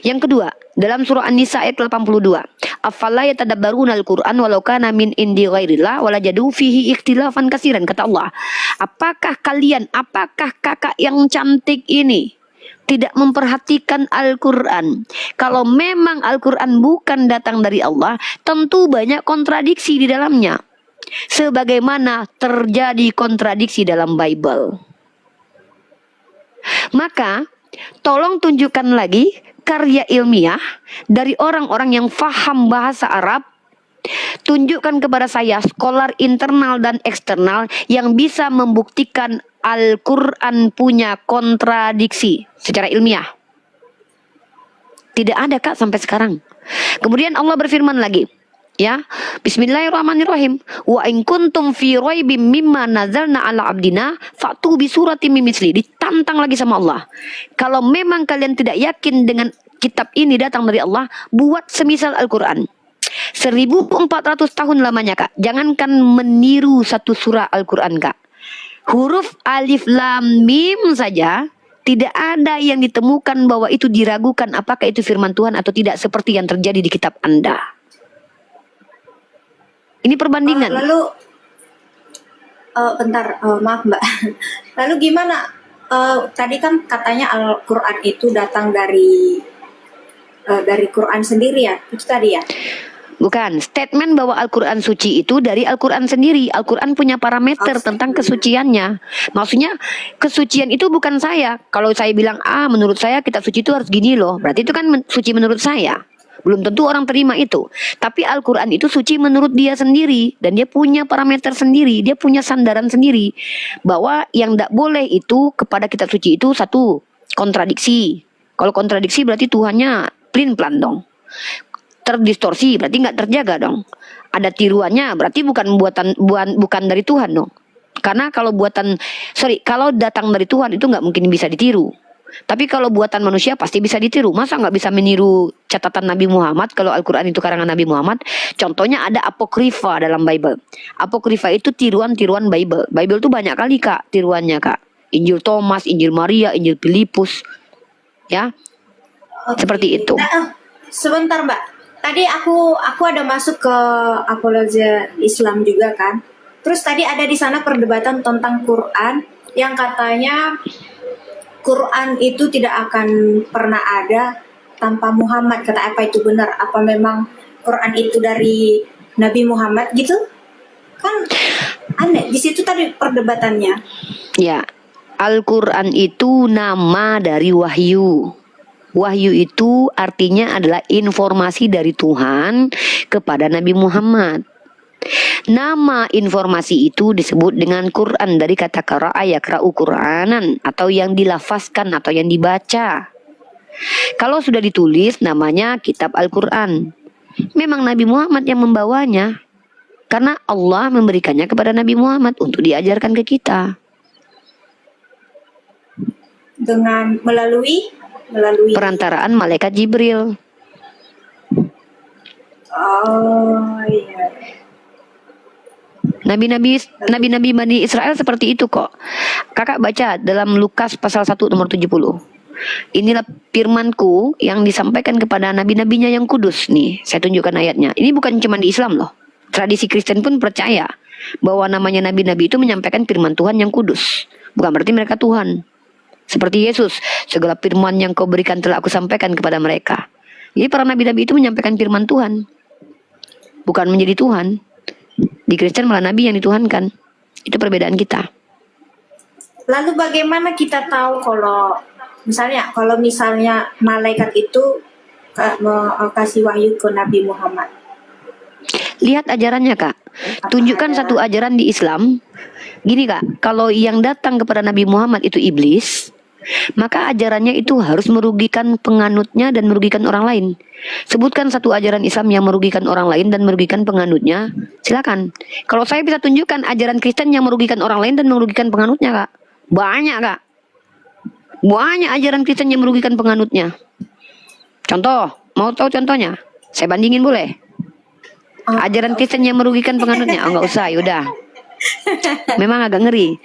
Yang kedua, dalam surah An-Nisa ayat 82, afala yatadabbaruna al-Quran walau kana min indi ghairillah walajadu fihi ikhtilafan katsiran. Kata Allah, apakah kakak yang cantik ini tidak memperhatikan Al-Quran? Kalau memang Al-Quran bukan datang dari Allah, tentu banyak kontradiksi di dalamnya. Sebagaimana terjadi kontradiksi dalam Bible. Maka, tolong tunjukkan lagi karya ilmiah dari orang-orang yang faham bahasa Arab. Tunjukkan kepada saya skolar internal dan eksternal yang bisa membuktikan Al-Quran punya kontradiksi secara ilmiah. Tidak ada kak sampai sekarang. Kemudian Allah berfirman lagi, ya, Bismillahirrahmanirrahim. Wa in kuntum fi raibim mimma nazalna ala abdina fa'tu bi suratin min mithli. Ditantang lagi sama Allah. Kalau memang kalian tidak yakin dengan kitab ini datang dari Allah, buat semisal Al-Quran. 1400 tahun lamanya kak. Jangankan meniru satu surah Al-Quran kak. Huruf alif lam mim saja tidak ada yang ditemukan bahwa itu diragukan apakah itu firman Tuhan atau tidak seperti yang terjadi di kitab Anda. Ini perbandingan. Bentar, maaf mbak. Lalu gimana? Tadi kan katanya Al-Quran itu datang dari Quran sendiri ya? Itu tadi ya? Bukan, statement bahwa Al-Quran suci itu dari Al-Quran sendiri. Al-Quran punya parameter tentang kesuciannya. Maksudnya kesucian itu bukan saya. Kalau saya bilang, menurut saya kitab suci itu harus gini loh. Berarti itu kan suci menurut saya. Belum tentu orang terima itu. Tapi Al-Quran itu suci menurut dia sendiri. Dan dia punya parameter sendiri. Dia punya sandaran sendiri. Bahwa yang tidak boleh itu kepada kitab suci itu satu, kontradiksi. Kalau kontradiksi berarti Tuhannya plin-plan dong. Terdistorsi berarti nggak terjaga dong. Ada tiruannya berarti bukan dari Tuhan dong. Karena kalau kalau datang dari Tuhan itu nggak mungkin bisa ditiru. Tapi kalau buatan manusia pasti bisa ditiru. Masa nggak bisa meniru catatan Nabi Muhammad kalau Al-Quran itu karangan Nabi Muhammad? Contohnya ada apokrifa dalam Bible. Apokrifa itu tiruan-tiruan Bible. Bible itu banyak kali kak tiruannya kak. Injil Thomas, Injil Maria, Injil Filipus, ya. Seperti itu. Sebentar mbak. Tadi aku ada masuk ke apologi Islam juga kan. Terus tadi ada di sana perdebatan tentang Quran yang katanya Quran itu tidak akan pernah ada tanpa Muhammad. Kata apa itu benar? Apa memang Quran itu dari Nabi Muhammad gitu? Kan aneh gimana? Di situ tadi perdebatannya. Ya, Al-Quran itu nama dari wahyu. Wahyu itu artinya adalah informasi dari Tuhan kepada Nabi Muhammad. Nama informasi itu disebut dengan Quran dari kata qara'a yaqra'u Qur'anan, atau yang dilafazkan atau yang dibaca. Kalau sudah ditulis namanya kitab Al-Quran. Memang Nabi Muhammad yang membawanya, karena Allah memberikannya kepada Nabi Muhammad untuk diajarkan ke kita. Dengan melalui Perantaraan malaikat Jibril. oh iya. Nabi-nabi Bani Israel seperti itu kok. Kakak baca dalam Lukas pasal 1 nomor 70. Inilah firmanku yang disampaikan kepada nabi-nabinya yang kudus. Nih, saya tunjukkan ayatnya. Ini bukan cuma di Islam loh. Tradisi Kristen pun percaya bahwa namanya nabi-nabi itu menyampaikan firman Tuhan yang kudus. Bukan berarti mereka Tuhan. Seperti Yesus, segala firman yang kau berikan telah aku sampaikan kepada mereka. Jadi para nabi-nabi itu menyampaikan firman Tuhan, bukan menjadi Tuhan. Di Kristen malah nabi yang dituhankan. Itu perbedaan kita. Lalu bagaimana kita tahu kalau misalnya malaikat itu kasih wahyu ke Nabi Muhammad? Lihat ajarannya kak. Tunjukkan satu ajaran di Islam. Gini kak, kalau yang datang kepada Nabi Muhammad itu iblis, maka ajarannya itu harus merugikan penganutnya dan merugikan orang lain. Sebutkan satu ajaran Islam yang merugikan orang lain dan merugikan penganutnya. Silakan. Kalau saya bisa tunjukkan ajaran Kristen yang merugikan orang lain dan merugikan penganutnya kak. Banyak kak. Banyak ajaran Kristen yang merugikan penganutnya. Contoh, mau tahu contohnya? Saya bandingin boleh? Ajaran Kristen yang merugikan penganutnya. Oh nggak usah, yaudah. Memang agak ngeri.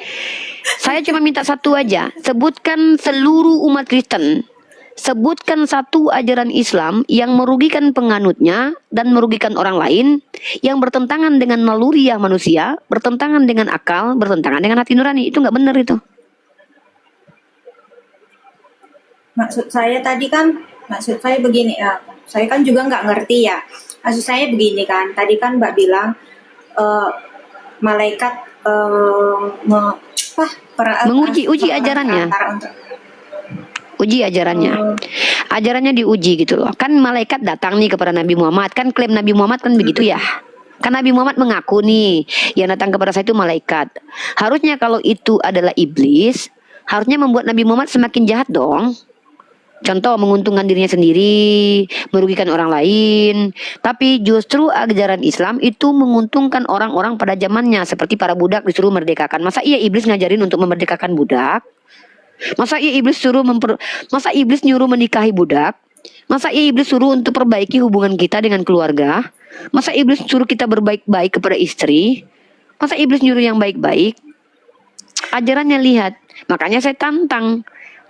Saya cuma minta satu aja. Sebutkan seluruh umat Kristen. Sebutkan satu ajaran Islam yang merugikan penganutnya dan merugikan orang lain, yang bertentangan dengan naluriah manusia, bertentangan dengan akal, bertentangan dengan hati nurani. Itu nggak benar itu. Maksud saya begini ya. Saya kan juga nggak ngerti ya. Maksud saya begini kan. Tadi kan Mbak bilang malaikat uji ajarannya. Uji ajarannya. Ajarannya diuji gitu loh. Kan malaikat datang nih kepada Nabi Muhammad. Kan klaim Nabi Muhammad kan begitu ya. Kan Nabi Muhammad mengaku nih, yang datang kepada saya itu malaikat. Harusnya kalau itu adalah iblis, harusnya membuat Nabi Muhammad semakin jahat dong. Contoh, menguntungkan dirinya sendiri, merugikan orang lain. Tapi justru ajaran Islam itu menguntungkan orang-orang pada zamannya. Seperti para budak disuruh merdekakan. Masa iya iblis ngajarin untuk memerdekakan budak? Masa iya iblis nyuruh menikahi budak? Masa iya iblis suruh untuk perbaiki hubungan kita dengan keluarga? Masa iblis suruh kita berbaik-baik kepada istri? Masa iblis nyuruh yang baik-baik? Ajarannya lihat. Makanya saya tantang.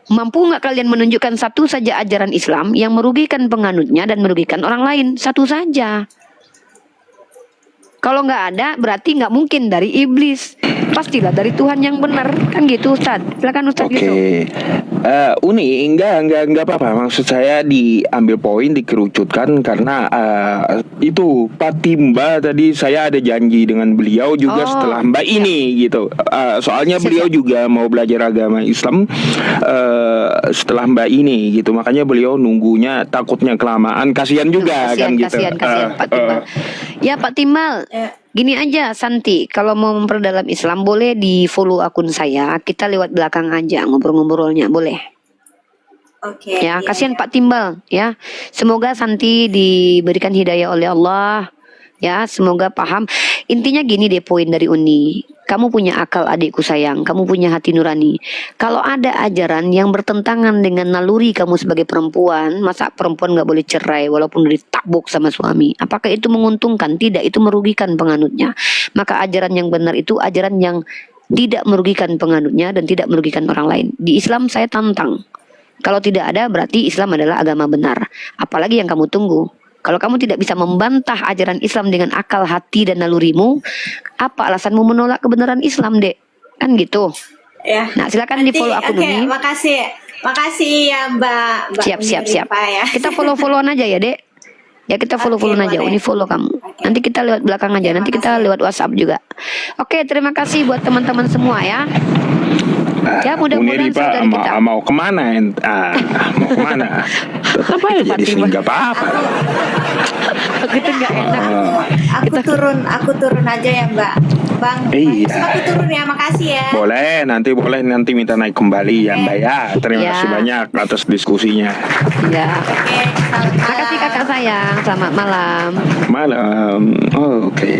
Mampu nggak kalian menunjukkan satu saja ajaran Islam yang merugikan penganutnya dan merugikan orang lain? Satu saja. Kalau nggak ada, berarti nggak mungkin dari iblis. Pastilah dari Tuhan yang benar. Kan gitu Ustaz. Silakan Ustaz. Oke. Uni, enggak apa-apa. Maksud saya diambil poin, dikerucutkan karena itu Pak Timba tadi saya ada janji dengan beliau juga setelah Mbak ini gitu. Soalnya beliau juga mau belajar agama Islam setelah Mbak ini gitu. Makanya beliau nunggunya takutnya kelamaan. Kasihan juga kan gitu. Kasihan Pak Timbal. Ya Pak Timbal. Gini aja Santi, kalau mau memperdalam Islam boleh di follow akun saya. Kita lewat belakang aja ngobrol-ngobrolnya, boleh? Oke. Ya, kasihan Pak Timbal ya. Semoga Santi diberikan hidayah oleh Allah. Ya, semoga paham. Intinya gini deh poin dari Uni. Kamu punya akal adikku sayang, kamu punya hati nurani. Kalau ada ajaran yang bertentangan dengan naluri kamu sebagai perempuan, masa perempuan gak boleh cerai walaupun ditabuk sama suami? Apakah itu menguntungkan? Tidak, itu merugikan penganutnya. Maka ajaran yang benar itu ajaran yang tidak merugikan penganutnya dan tidak merugikan orang lain. Di Islam saya tantang. Kalau tidak ada berarti Islam adalah agama benar. Apalagi yang kamu tunggu? Kalau kamu tidak bisa membantah ajaran Islam dengan akal, hati, dan nalurimu, apa alasanmu menolak kebenaran Islam, Dek? Kan gitu. Ya. Nah, silakan di follow akun ini. Makasih ya Mbak. Siap. Ya. Kita follow-followan aja ya, Dek. Ya kita follow-followan aja. Boleh. Uni follow kamu. Nanti kita lewat belakang aja. Nanti kita lewat WhatsApp juga. Oke, terima kasih buat teman-teman semua ya. Ya, mudah-mudahan Pak, saudari kita. mau kemana? Mau kemana? Tetap aja di sini nggak apa-apa. Aku tuh nggak enak. Aku turun aja ya Mbak. Bang, Iya. aku turun ya, makasih ya. Boleh nanti minta naik kembali ya Mbak ya. Terima Ya. kasih banyak atas diskusinya. Ya. Oke, selamat malam. Makasih kakak sayang. Selamat malam. Malam. Oke.